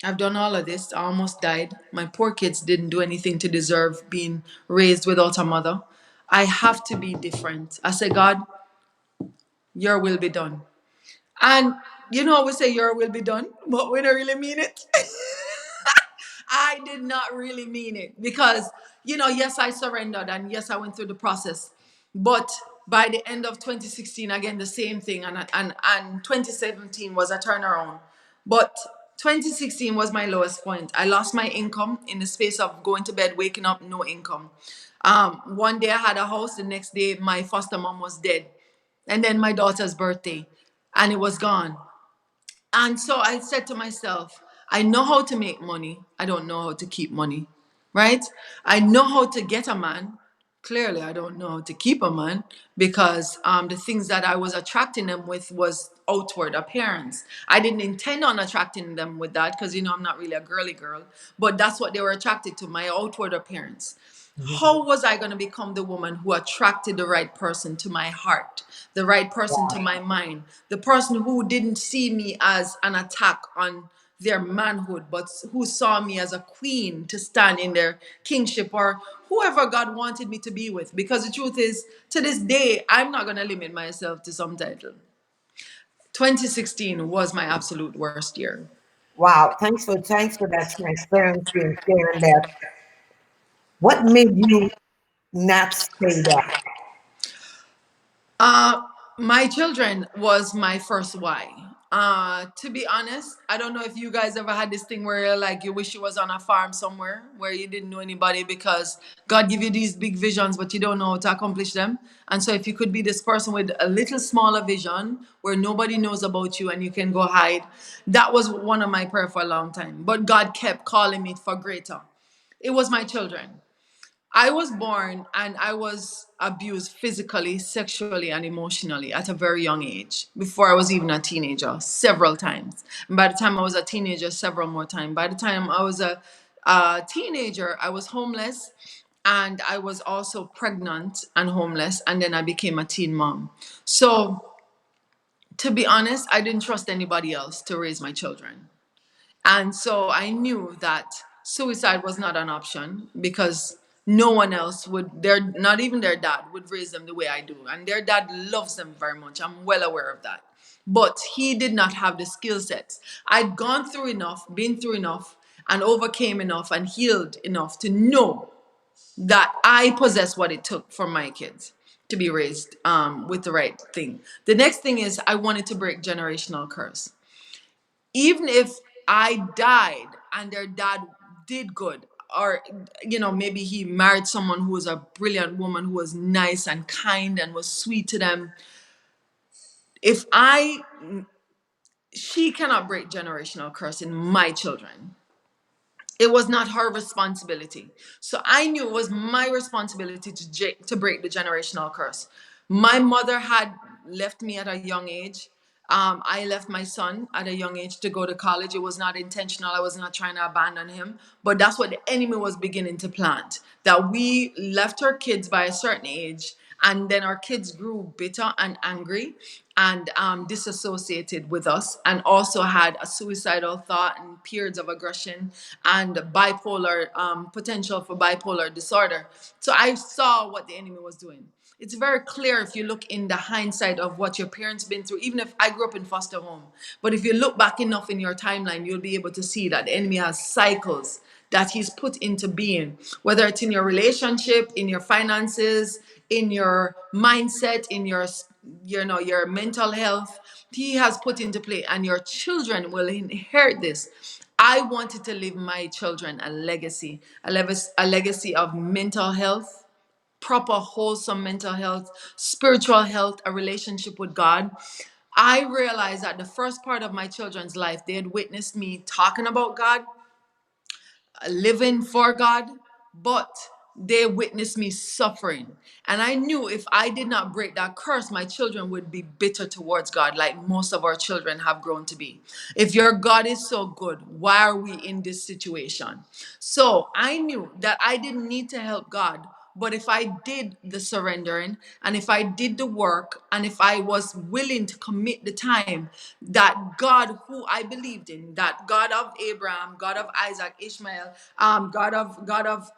Speaker 3: I've done all of this. I almost died. My poor kids didn't do anything to deserve being raised without a mother. I have to be different. I said, God, your will be done. And we say your will be done, but we don't really mean it. I did not really mean it because, yes, I surrendered and yes, I went through the process. But by the end of 2016, again, the same thing. And 2017 was a turnaround. But 2016 was my lowest point. I lost my income in the space of going to bed, waking up, no income. One day I had a house, the next day my foster mom was dead. And then my daughter's birthday, and it was gone. And so I said to myself, I know how to make money. I don't know how to keep money, right? I know how to get a man. Clearly, I don't know how to keep a man, because the things that I was attracting them with was outward appearance. I didn't intend on attracting them with that because, I'm not really a girly girl, but that's what they were attracted to, my outward appearance. How was I going to become the woman who attracted the right person to my heart, the right person to my mind, the person who didn't see me as an attack on their manhood, but who saw me as a queen to stand in their kingship, or whoever God wanted me to be with? Because the truth is, to this day, I'm not going to limit myself to some title. 2016 was my absolute worst year.
Speaker 2: Wow, thanks for that transparency and sharing that. What made you not say that?
Speaker 3: My children was my first why. To be honest, I don't know if you guys ever had this thing where like you wish you was on a farm somewhere where you didn't know anybody, because God give you these big visions but you don't know how to accomplish them. And so if you could be this person with a little smaller vision where nobody knows about you and you can go hide, that was one of my prayer for a long time. But God kept calling me for greater. It was my children. I was born and I was abused physically, sexually, and emotionally at a very young age, before I was even a teenager, several times. And by the time I was a teenager, several more times. By the time I was a teenager, I was homeless, and I was also pregnant and homeless. And then I became a teen mom. So, to be honest, I didn't trust anybody else to raise my children. And so I knew that suicide was not an option, because no one else would, not even their dad would raise them the way I do. And their dad loves them very much. I'm well aware of that. But he did not have the skill sets. I'd gone through enough, been through enough, and overcame enough and healed enough to know that I possess what it took for my kids to be raised with the right thing. The next thing is I wanted to break generational curse. Even if I died and their dad did good, or maybe he married someone who was a brilliant woman who was nice and kind and was sweet to them. If I She cannot break generational curse in my children. It was not her responsibility. So I knew it was my responsibility to break the generational curse. My mother had left me at a young age. I left my son at a young age to go to college. It was not intentional. I was not trying to abandon him. But that's what the enemy was beginning to plant. That we left our kids by a certain age, and then our kids grew bitter and angry and disassociated with us, and also had a suicidal thought and periods of aggression and bipolar potential for bipolar disorder. So I saw what the enemy was doing. It's very clear if you look in the hindsight of what your parents been through, even if I grew up in foster home. But if you look back enough in your timeline, you'll be able to see that the enemy has cycles that he's put into being, whether it's in your relationship, in your finances, in your mindset, in your mental health. He has put into play, and your children will inherit this. I wanted to leave my children a legacy, a legacy of mental health, proper, wholesome mental health, spiritual health, a relationship with God. I realized that the first part of my children's life, they had witnessed me talking about God, living for God, but they witnessed me suffering. And I knew if I did not break that curse, my children would be bitter towards God, like most of our children have grown to be. If your God is so good, why are we in this situation? So I knew that I didn't need to help God. But if I did the surrendering, and if I did the work, and if I was willing to commit the time, that God who I believed in, that God of Abraham, God of Isaac, Ishmael, God of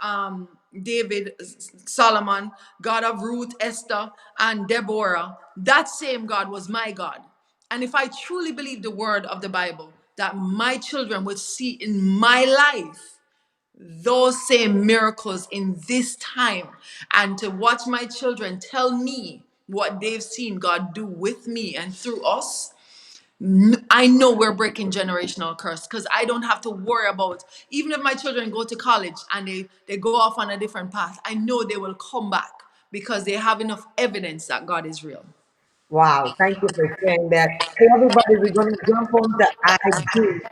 Speaker 3: David, Solomon, God of Ruth, Esther, and Deborah, that same God was my God. And if I truly believe the word of the Bible, that my children would see in my life those same miracles in this time, and to watch my children tell me what they've seen God do with me and through us, I know we're breaking generational curse, because I don't have to worry about, even if my children go to college and they go off on a different path, I know they will come back because they have enough evidence that God is real.
Speaker 2: Wow, thank you for sharing that. Hey, everybody, we're going to jump on to IG.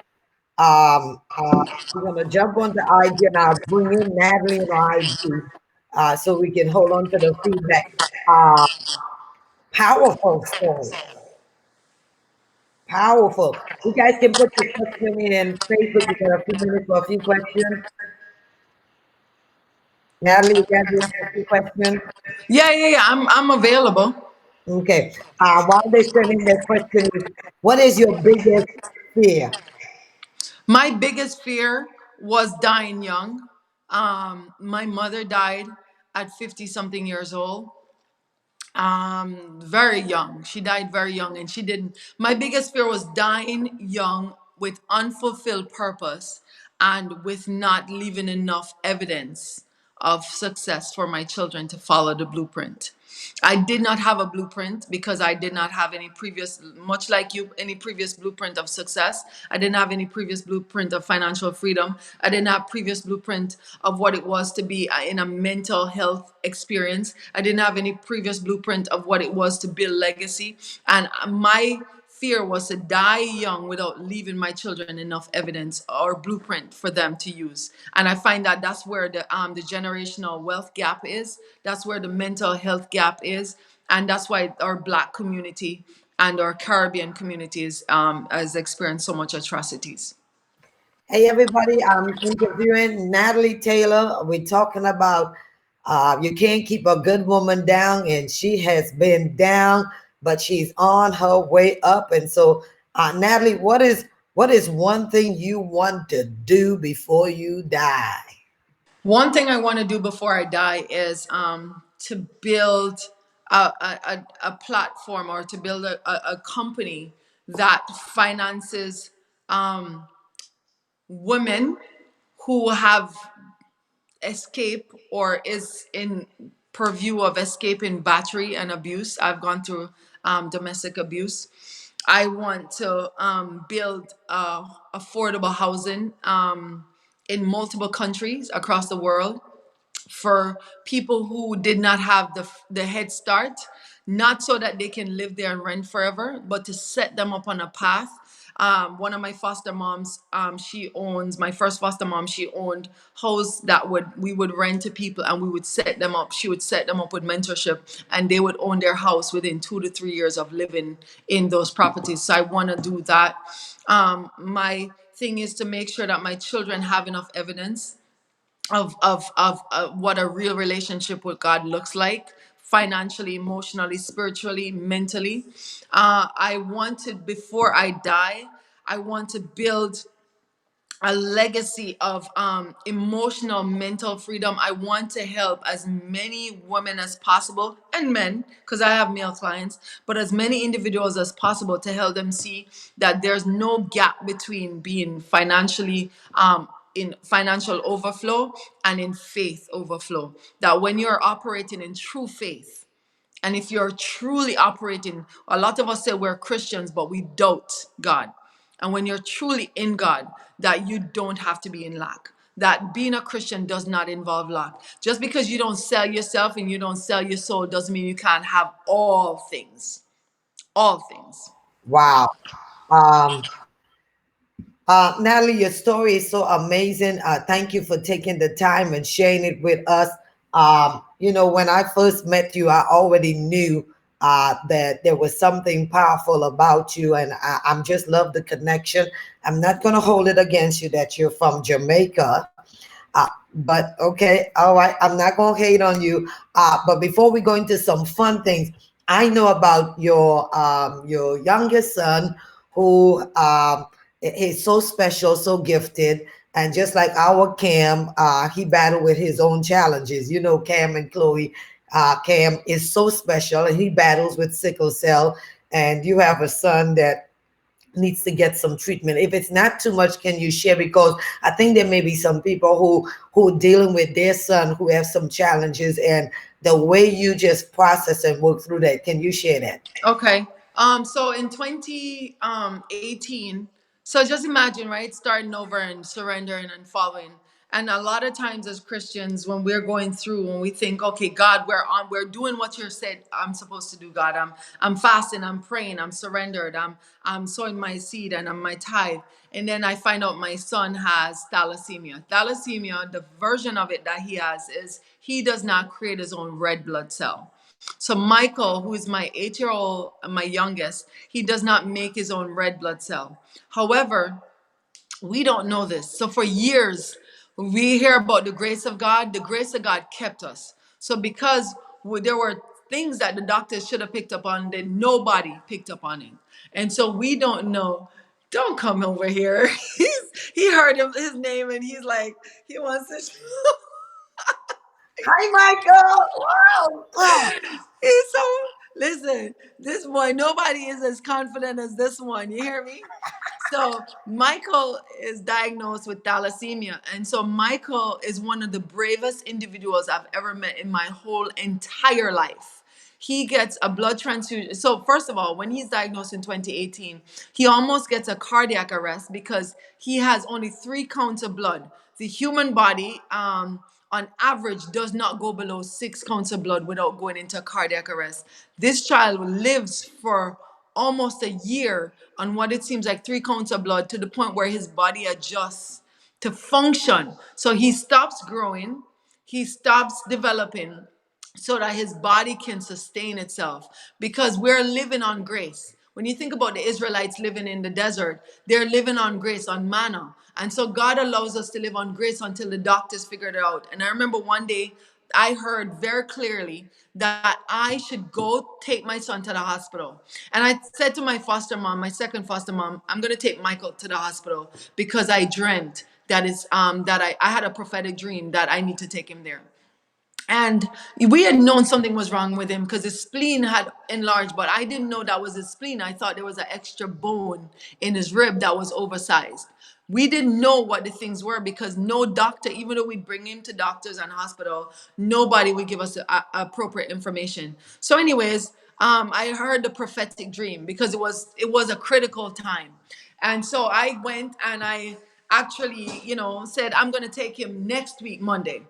Speaker 2: We're going to jump on to IG, and I'll bring in Natalie on IG so we can hold on to the feedback. Uh, Powerful story. Powerful. You guys can put your question in Facebook. We got a few minutes for a few questions. Natalie, you guys ready for a few questions?
Speaker 3: Yeah. I'm available.
Speaker 2: Okay. While they're sending their question is, what is your biggest fear?
Speaker 3: My biggest fear was dying young. My mother died at 50 something years old. Very young. She died very young, and she didn't. My biggest fear was dying young with unfulfilled purpose and with not leaving enough evidence of success for my children to follow the blueprint. I did not have a blueprint because I did not have any previous, much like you, any previous blueprint of success. I didn't have any previous blueprint of financial freedom. I didn't have previous blueprint of what it was to be in a mental health experience. I didn't have any previous blueprint of what it was to build legacy. And my fear was to die young without leaving my children enough evidence or blueprint for them to use. And I find that that's where the generational wealth gap is. That's where the mental health gap is, and that's why our Black community and our Caribbean communities has experienced so much atrocities.
Speaker 2: Hey, everybody, I'm interviewing Natalie Taylor. We're talking about you can't keep a good woman down, and she has been down, but she's on her way up. And so, Natalie, what is one thing you want to do before you die?
Speaker 3: One thing I want to do before I die is to build a platform, or to build a company that finances women who have escape or is in purview of escaping battery and abuse. I've gone through domestic abuse. I want to build affordable housing in multiple countries across the world for people who did not have the head start, not so that they can live there and rent forever, but to set them up on a path. One of my foster moms, she owns my first foster mom. She owned house that we would rent to people, and we would set them up. She would set them up with mentorship, and they would own their house within 2 to 3 years of living in those properties. So I want to do that. My thing is to make sure that my children have enough evidence of what a real relationship with God looks like, financially, emotionally, spiritually, mentally. I wanted, before I die, I want to build a legacy of emotional mental freedom. I want to help as many women as possible, and men, because I have male clients, but as many individuals as possible, to help them see that there's no gap between being financially in financial overflow and in faith overflow. That when you're operating in true faith, and if you're truly operating, a lot of us say we're Christians, but we doubt God. And when you're truly in God, that you don't have to be in lack. That being a Christian does not involve lack. Just because you don't sell yourself and you don't sell your soul doesn't mean you can't have all things. All things.
Speaker 2: Wow. Um, Natalie, your story is so amazing. Thank you for taking the time and sharing it with us. When I first met you, I already knew that there was something powerful about you, and I'm just love the connection. I'm not going to hold it against you that you're from Jamaica. But okay, all right, I'm not going to hate on you. But before we go into some fun things, I know about your youngest son who is so special, so gifted. And just like our Cam, he battled with his own challenges. You know, Cam and Chloe, Cam is so special and he battles with sickle cell. And you have a son that needs to get some treatment. If it's not too much, can you share? Because I think there may be some people who are dealing with their son who have some challenges, and the way you just process and work through that. Can you share that?
Speaker 3: Okay. So in 2018, so just imagine, right, starting over and surrendering and following. And a lot of times as Christians, when we're going through, when we think, okay, God, we're doing what you said I'm supposed to do, God. I'm fasting, I'm praying, I'm surrendered, I'm sowing my seed and I'm my tithe. And then I find out my son has thalassemia. Thalassemia, the version of it that he has is he does not create his own red blood cell. So Michael, who is my 8-year-old, my youngest, he does not make his own red blood cell. However, we don't know this. So for years, we hear about the grace of God. The grace of God kept us. So because there were things that the doctors should have picked up on, that nobody picked up on it. And so we don't know. Don't come over here. He heard his name and he's like, he wants to.
Speaker 2: Hi, Michael. Wow. Oh,
Speaker 3: He's so, listen, this one, nobody is as confident as this one. You hear me? So Michael is diagnosed with thalassemia. And so Michael is one of the bravest individuals I've ever met in my whole entire life. He gets a blood transfusion. So first of all, when he's diagnosed in 2018, he almost gets a cardiac arrest because he has only 3 counts of blood. The human body, on average, does not go below 6 counts of blood without going into cardiac arrest. This child lives for almost a year on what it seems like 3 counts of blood, to the point where his body adjusts to function. So he stops growing, he stops developing, so that his body can sustain itself, because we're living on grace. When you think about the Israelites living in the desert, they're living on grace, on manna. And so God allows us to live on grace until the doctors figured it out. And I remember one day I heard very clearly that I should go take my son to the hospital. And I said to my foster mom, my second foster mom, I'm going to take Michael to the hospital because I dreamt that I had a prophetic dream that I need to take him there. And we had known something was wrong with him because his spleen had enlarged, but I didn't know that was his spleen. I thought there was an extra bone in his rib that was oversized. We didn't know what the things were because no doctor, even though we'd bring him to doctors and hospital, nobody would give us appropriate information. So, anyways, I heard the prophetic dream because it was a critical time, and so I went and I actually, said I'm going to take him next week Monday.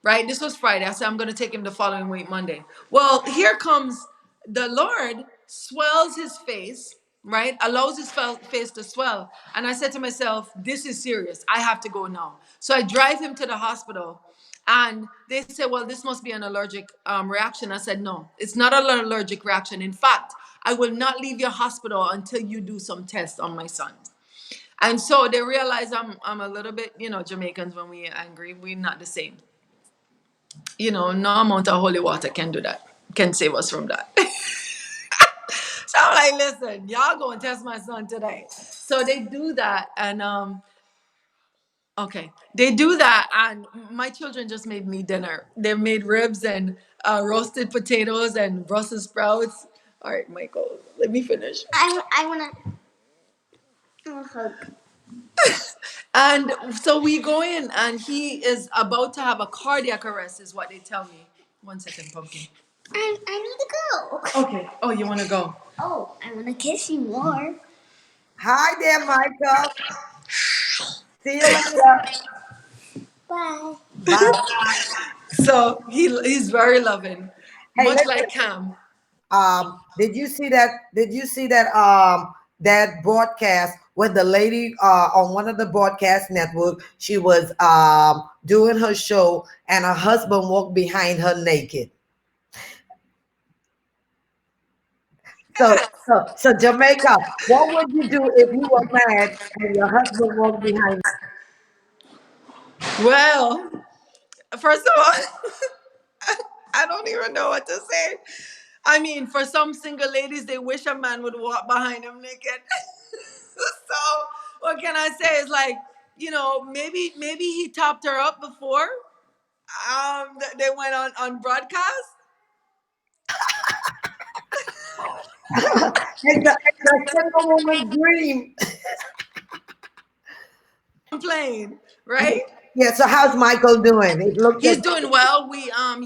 Speaker 3: Right? This was Friday. I said, I'm going to take him the following week, Monday. Well, here comes the Lord, swells his face, right? Allows his face to swell. And I said to myself, this is serious. I have to go now. So I drive him to the hospital. And they said, well, this must be an allergic reaction. I said, no, it's not an allergic reaction. In fact, I will not leave your hospital until you do some tests on my son. And so they realize I'm a little bit, Jamaicans, when we are angry, we're not the same. No amount of holy water can do that, can save us from that. So I'm like, listen, y'all go and test my son today. So they do that, and okay, they do that, and my children just made me dinner. They made ribs and roasted potatoes and Brussels sprouts. All right, Michael, let me finish.
Speaker 1: I wanna hug.
Speaker 3: And so we go in, and he is about to have a cardiac arrest, is what they tell me. 1 second, Pumpkin.
Speaker 1: I need to go.
Speaker 3: Okay. Oh, you want to go?
Speaker 1: Oh, I wanna kiss you more.
Speaker 2: Hi there, Michael. See you later.
Speaker 1: Bye.
Speaker 2: Bye.
Speaker 3: So he's very loving,
Speaker 2: Hey,
Speaker 3: much
Speaker 2: listen.
Speaker 3: like Cam.
Speaker 2: Did you see that? Did you see that? That broadcast with the lady on one of the broadcast network. She was doing her show, and her husband walked behind her naked. So Jamaica, what would you do if you were mad and your husband walked behind?
Speaker 3: Well, first of all, I don't even know what to say. I mean, for some single ladies, they wish a man would walk behind them naked. So what can I say? It's like, maybe he topped her up before. They went on broadcast.
Speaker 2: It's a single woman's dream.
Speaker 3: Playing, right?
Speaker 2: Yeah. So how's Michael doing? It looks
Speaker 3: He's
Speaker 2: like.
Speaker 3: doing well.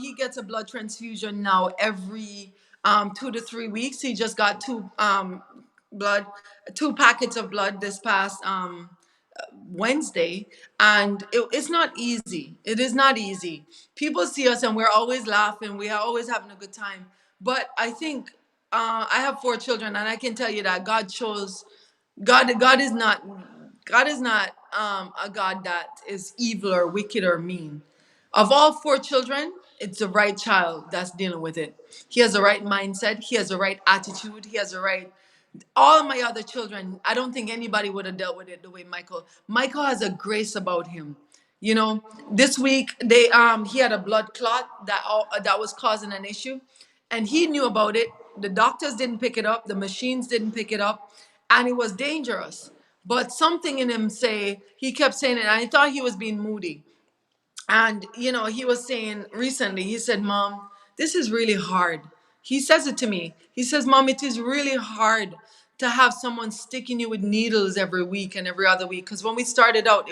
Speaker 3: He gets a blood transfusion now every 2 to 3 weeks. He just got blood two packets of blood this past Wednesday, and it's not easy. It is not easy. People see us and we're always laughing. We are always having a good time. But I think I have 4 children, and I can tell you that God chose. God is not. God is not a God that is evil or wicked or mean. Of all 4 children, it's the right child that's dealing with it. He has the right mindset. He has the right attitude. He has the right. All of my other children, I don't think anybody would have dealt with it the way Michael. Michael has a grace about him. This week he had a blood clot that was causing an issue, and he knew about it. The doctors didn't pick it up. The machines didn't pick it up, and it was dangerous. But something in him he kept saying it, and I thought he was being moody. And, he was saying recently, he said, Mom, this is really hard. He says it to me. He says, Mom, it is really hard to have someone sticking you with needles every week and every other week. Because when we started out,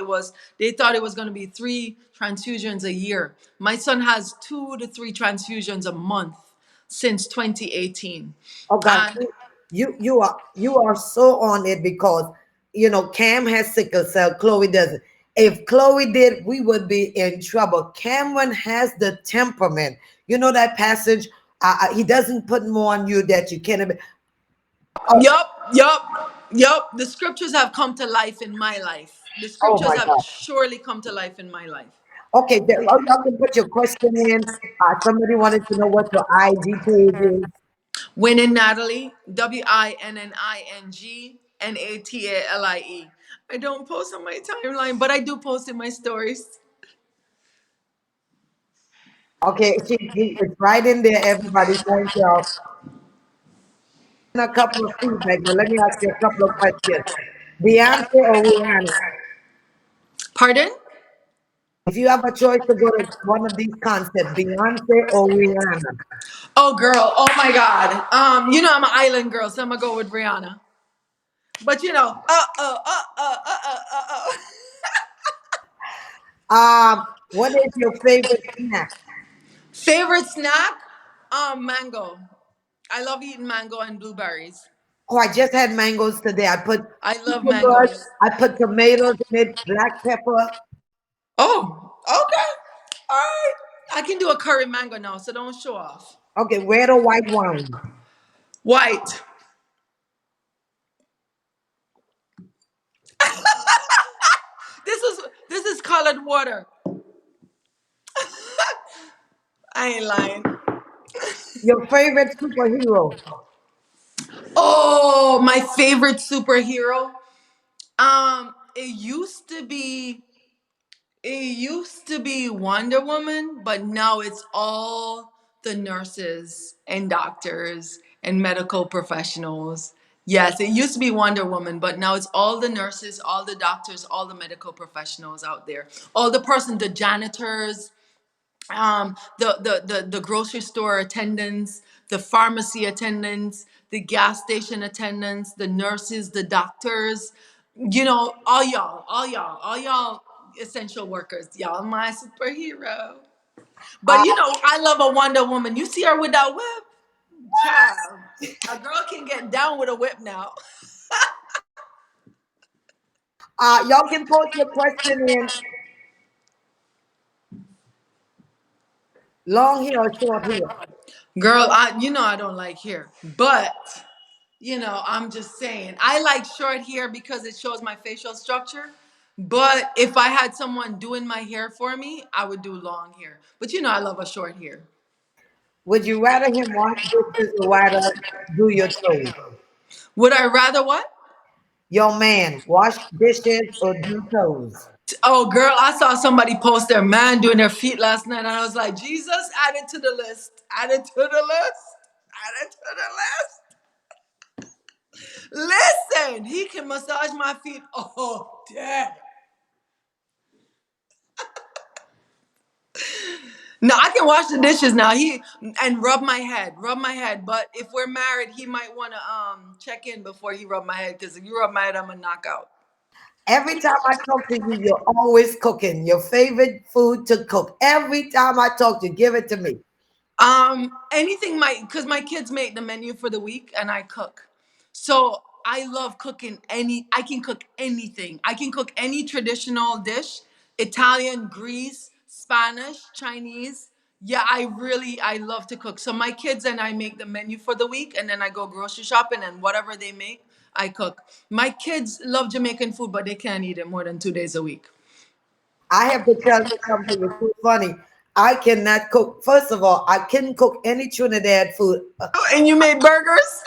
Speaker 3: they thought it was going to be 3 transfusions a year. My son has 2 to 3 transfusions a month since 2018.
Speaker 2: Oh God,
Speaker 3: And
Speaker 2: you are so on it because Cam has sickle cell, Chloe doesn't. If Chloe did, we would be in trouble. Cameron has the temperament. You know that passage. He doesn't put more on you that you can't. Oh,
Speaker 3: yup. The scriptures have come to life in my life. The
Speaker 2: oh
Speaker 3: scriptures
Speaker 2: my
Speaker 3: have
Speaker 2: God.
Speaker 3: surely come to life in my life.
Speaker 2: Okay, y'all can put your question in. Somebody wanted to know what your IG page is.
Speaker 3: Winning Natalie, WINNINGNATALIE. I don't post on my timeline, but I do post in my stories.
Speaker 2: Okay, it's right in there. Everybody, thank y'all. A couple of feedback, but let me ask you a couple of questions. Beyonce or Rihanna?
Speaker 3: Pardon?
Speaker 2: If you have a choice to go to one of these concerts, Beyonce or Rihanna,
Speaker 3: Oh, girl. Oh my God. You know I'm an island girl, so I'm gonna go with Rihanna. But you know,
Speaker 2: what is your favorite snack?
Speaker 3: favorite snack? Mango. I love eating mango and blueberries.
Speaker 2: Oh, I just had mangoes today. I put
Speaker 3: I love
Speaker 2: cucumbers,
Speaker 3: mangoes.
Speaker 2: I put tomatoes in it, black pepper.
Speaker 3: Oh, okay. All right. I can do a curry mango now, so don't show off.
Speaker 2: Okay, red or white wine.
Speaker 3: White. This is colored water. I ain't lying.
Speaker 2: Your favorite superhero.
Speaker 3: Oh, my favorite superhero. It used to be Wonder Woman, but now it's all the nurses and doctors and medical professionals. Yes, it used to be Wonder Woman, but now it's all the nurses, all the doctors, all the medical professionals out there. All the janitors, the grocery store attendants, the pharmacy attendants, the gas station attendants, the nurses, the doctors, all y'all essential workers. Y'all my superhero. But
Speaker 2: Uh,
Speaker 3: I love a Wonder Woman. You see her with that whip? Child. A girl can get down with a whip now.
Speaker 2: y'all can post your question in long hair or short hair.
Speaker 3: Girl, I don't like hair. But I'm just saying. I like short hair because it shows my facial structure. But if I had someone doing my hair for me, I would do long hair. But I love a short hair.
Speaker 2: Would you rather him wash dishes or rather do your toes?
Speaker 3: Would I rather what?
Speaker 2: Your man, wash dishes or do toes?
Speaker 3: Oh, girl, I saw somebody post their man doing their feet last night, and I was like, Jesus, add it to the list. Add it to the list. Add it to the list. Listen, he can massage my feet. Oh, damn. No, I can wash the dishes now. And rub my head. But if we're married, he might want to check in before he rub my head. Because if you rub my head, I'm gonna knock out.
Speaker 2: Every time I talk to you, you're always cooking. Your favorite food to cook. Every time I talk to you, give it to me.
Speaker 3: Anything because my kids make the menu for the week and I cook. So I love cooking I can cook anything. I can cook any traditional dish, Italian, Greece, Spanish, Chinese. Yeah, I love to cook. So my kids and I make the menu for the week and then I go grocery shopping and whatever they make, I cook. My kids love Jamaican food, but they can't eat it more than 2 days a week.
Speaker 2: I have to tell you something that's so funny. I cannot cook. First of all, I couldn't cook any Trinidad food.
Speaker 3: And you made burgers?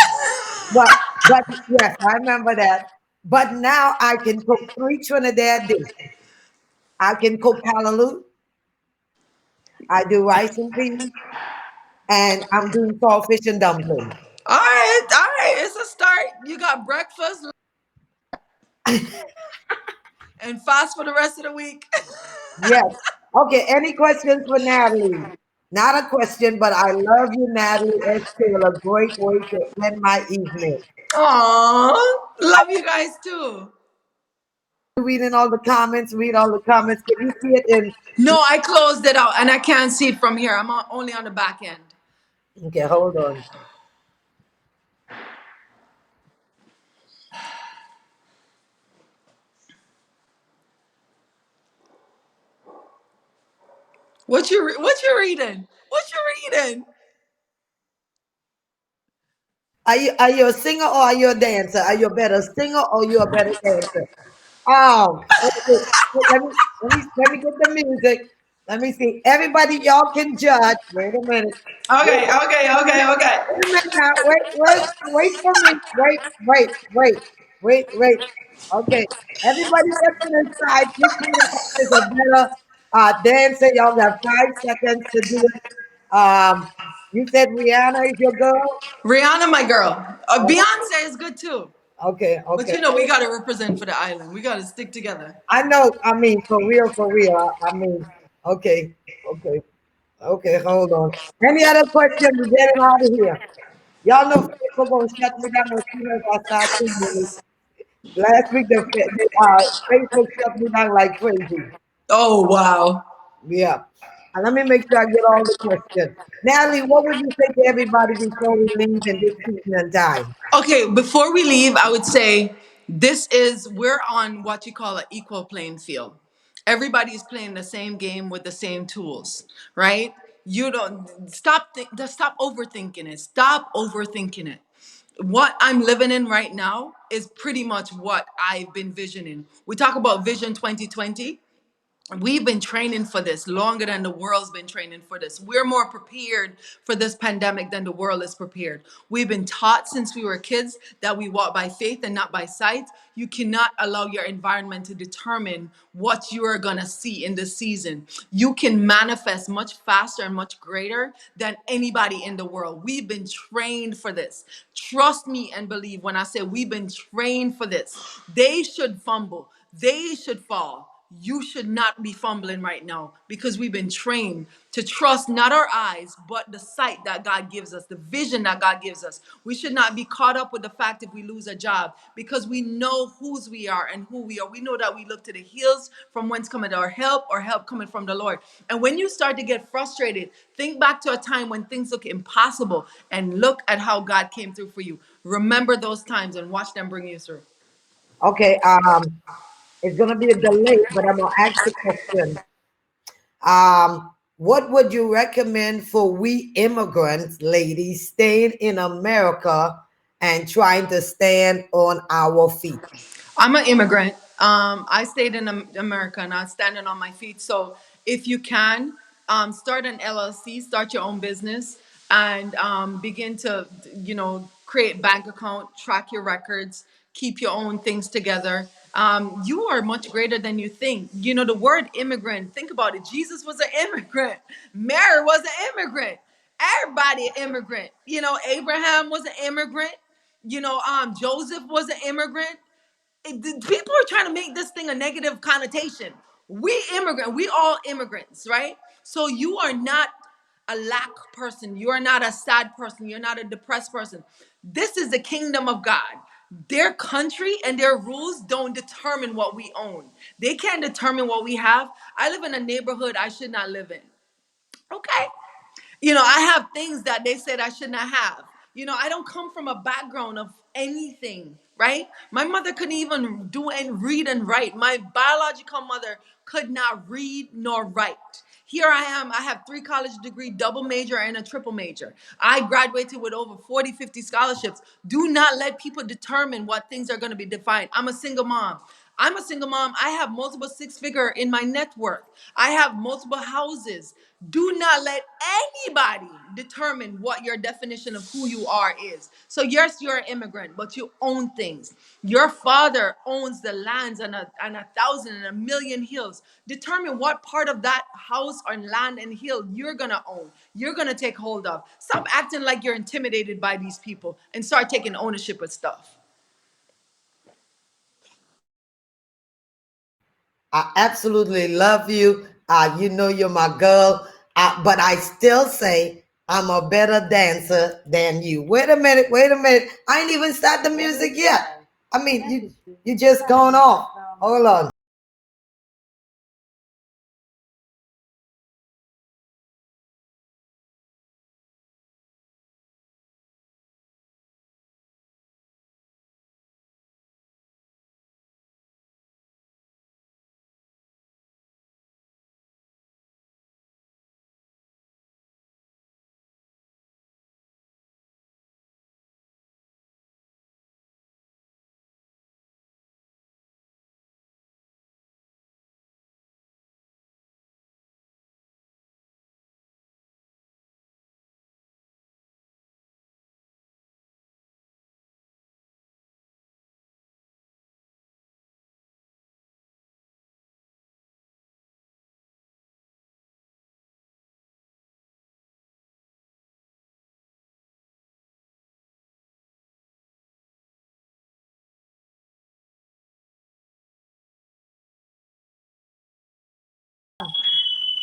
Speaker 2: But but yes, I remember that. But now I can cook three Trinidad dishes. I can cook hallelujah. I do rice and peas, and I'm doing saltfish and dumplings.
Speaker 3: All right, it's a start. You got breakfast and fast for the rest of the week.
Speaker 2: Yes. Okay. Any questions for Natalie? Not a question, but I love you, Natalie S. Taylor. Great way to end my evening.
Speaker 3: Aww, love you guys too.
Speaker 2: Reading all the comments, read all the comments. Can you see it in?
Speaker 3: No, I closed it out and I can't see it from here. Only on the back end.
Speaker 2: Okay, hold on.
Speaker 3: What you reading? What you reading?
Speaker 2: Are you a singer or are you a dancer? Are you a better singer or you a better dancer? Okay. Let me get the music. Let me see. Everybody, y'all can judge. Wait a minute. Wait,
Speaker 3: Okay, okay, okay, okay.
Speaker 2: wait a minute now. Wait for me. Wait. Okay. Everybody that's inside, pick who they think is a better dancer. Y'all got 5 seconds to do it. You said Rihanna is your girl?
Speaker 3: Rihanna, my girl. Beyonce is good too.
Speaker 2: Okay,
Speaker 3: But
Speaker 2: okay.
Speaker 3: we got to represent for the island. We got to stick together.
Speaker 2: I know. I mean, for real, for real. I mean, okay, okay, okay. Hold on. Any other questions? We get it out of here. Y'all know Facebook gonna shut me down as soon as I start singing. Last week, Facebook shut me down like crazy.
Speaker 3: Oh, wow.
Speaker 2: Yeah. And let me make sure I get all the questions. Natalie, what would you say to everybody before we leave in this season and time?
Speaker 3: Okay, before we leave, I would say we're on what you call an equal playing field. Everybody's playing the same game with the same tools, right? You don't stop overthinking it. Stop overthinking it. What I'm living in right now is pretty much what I've been visioning. We talk about Vision 2020. We've been training for this longer than the world's been training for this. We're more prepared for this pandemic than the world is prepared. We've been taught since we were kids that we walk by faith and not by sight. You cannot allow your environment to determine what you are going to see in this season. You can manifest much faster and much greater than anybody in the world. We've been trained for this. Trust me and believe when I say we've been trained for this. They should fumble, they should fall. You should not be fumbling right now because we've been trained to trust not our eyes, but the sight that God gives us, the vision that God gives us. We should not be caught up with the fact if we lose a job because we know whose we are and who we are. We know that we look to the hills from whence cometh our help, or help coming from the Lord. And when you start to get frustrated, think back to a time when things look impossible and look at how God came through for you. Remember those times and watch them bring you through.
Speaker 2: Okay, it's gonna be a delay, but I'm gonna ask the question. What would you recommend for we immigrants, ladies, staying in America and trying to stand on our feet?
Speaker 3: I'm an immigrant. I stayed in America and I'm standing on my feet. So if you can, start an LLC, start your own business, and begin to, create bank account, track your records, keep your own things together. You are much greater than you think. The word immigrant, think about it. Jesus was an immigrant. Mary was an immigrant. Everybody an immigrant. Abraham was an immigrant. Joseph was an immigrant. People are trying to make this thing a negative connotation. We all immigrants, right? So you are not a lack person. You are not a sad person. You're not a depressed person. This is the kingdom of God. Their country and their rules don't determine what we own. They can't determine what we have. I live in a neighborhood I should not live in. Okay. I have things that they said I should not have. I don't come from a background of anything, right? My mother couldn't even do and read and write. My biological mother could not read nor write. Here I am. I have 3 college degree, double major, and a triple major. I graduated with over 40, 50 scholarships. Do not let people determine what things are going to be defined. I'm a single mom. I'm a single mom. I have multiple six-figure in my net worth. I have multiple houses. Do not let anybody determine what your definition of who you are is. So yes, you're an immigrant, but you own things. Your father owns the lands and a thousand and a million hills. Determine what part of that house or land and hill you're gonna own. You're gonna take hold of. Stop acting like you're intimidated by these people and start taking ownership of stuff.
Speaker 2: I absolutely love you. You know you're my girl. But I still say I'm a better dancer than you. Wait a minute. Wait a minute. I ain't even start the music yet. I mean, you just gone off. Hold on.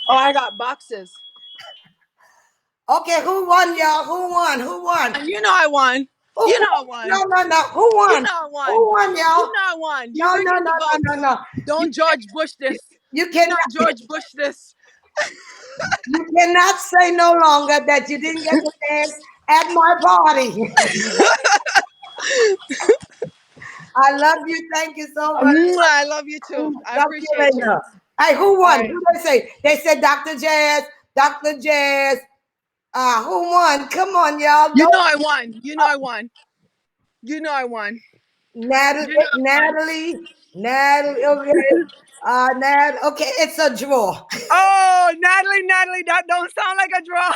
Speaker 3: Oh, I got boxes.
Speaker 2: Okay, who won, y'all? Who won? Who won?
Speaker 3: And you know I won.
Speaker 2: Who
Speaker 3: You know I
Speaker 2: won?
Speaker 3: won.
Speaker 2: No. Who
Speaker 3: You
Speaker 2: won?
Speaker 3: know I won.
Speaker 2: Who won, y'all?
Speaker 3: You know I won. You
Speaker 2: No,
Speaker 3: bring
Speaker 2: no,
Speaker 3: in
Speaker 2: no,
Speaker 3: the votes.
Speaker 2: no.
Speaker 3: Don't George Bush this.
Speaker 2: You
Speaker 3: Do
Speaker 2: cannot.
Speaker 3: not George Bush this.
Speaker 2: You cannot say no longer that you didn't get to dance at my party. I love you. Thank you so much.
Speaker 3: I love you too. I
Speaker 2: Talk to you
Speaker 3: appreciate you.
Speaker 2: later. Hey, who
Speaker 3: All
Speaker 2: won?
Speaker 3: right.
Speaker 2: Who they say? They said Dr. Jazz. Dr. Jazz. Who won? Come on, y'all.
Speaker 3: You
Speaker 2: Don't
Speaker 3: know I won. You know I won. You know I won.
Speaker 2: Natalie.
Speaker 3: You know I won.
Speaker 2: Natalie. Okay. Okay, it's a draw.
Speaker 3: Oh, Natalie, that don't sound like a draw.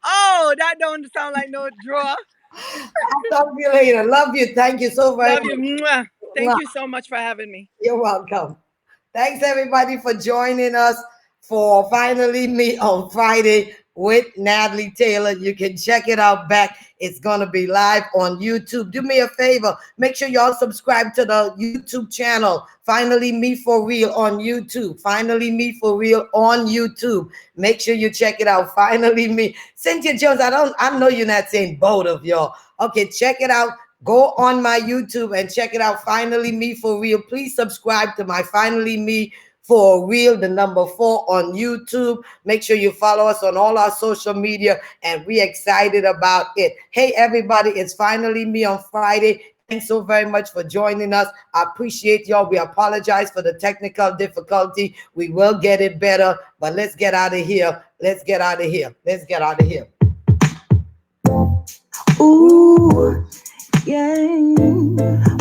Speaker 3: Oh, that don't sound like no draw.
Speaker 2: I'll talk to you later. Love you. Thank you so very
Speaker 3: Love
Speaker 2: much.
Speaker 3: you. Mwah. Thank you so much for having me.
Speaker 2: You're welcome. Thanks everybody for joining us for Finally Me on Friday with Natalie Taylor. You can check it out back. It's going to be live on YouTube. Do me a favor. Make sure y'all subscribe to the YouTube channel. Finally Me For Real on YouTube. Finally Me For Real on YouTube. Make sure you check it out. Finally Me. Cynthia Jones, I know you're not saying both of y'all. Okay, check it out. Go on my YouTube and check it out. Finally Me For Real. Please subscribe to my Finally Me For Real, the number 4 on YouTube. Make sure you follow us on all our social media, and we're excited about it. Hey, everybody, it's Finally Me on Friday. Thanks so very much for joining us. I appreciate y'all. We apologize for the technical difficulty. We will get it better, but let's get out of here. Let's get out of here. Let's get out of here.
Speaker 1: Ooh. Yeah,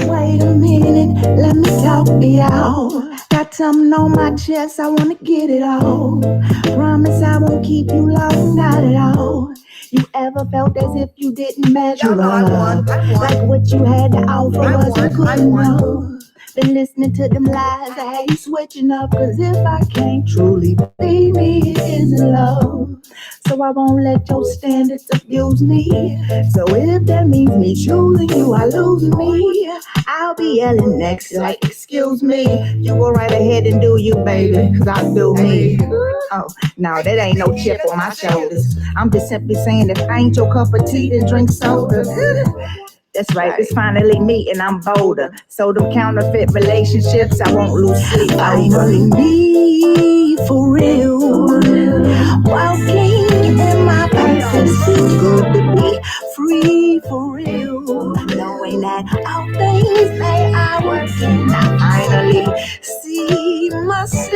Speaker 1: wait a minute, let me talk to y'all. Got something on my chest, I wanna get it all. Promise I won't keep you long, not at all. You ever felt as if you didn't measure up? Like what you had to offer wasn't good enough. Been listening to them lies, I hate switching up. Cause if I can't truly believe me, it isn't love. So I won't let your standards abuse me. So if that means me choosing you, I lose me. I'll be yelling next like, excuse me. You go right ahead and do you, baby, cause I'll do me. Oh, no, that ain't no chip on my shoulders. I'm just simply saying if I ain't your cup of tea, then drink soda. That's right, it's finally me and I'm bolder. So them counterfeit relationships, I won't lose sleep. Finally me, for real. Walking in my purpose, feels good to be free, for real. Knowing that all things they are working, I finally see myself.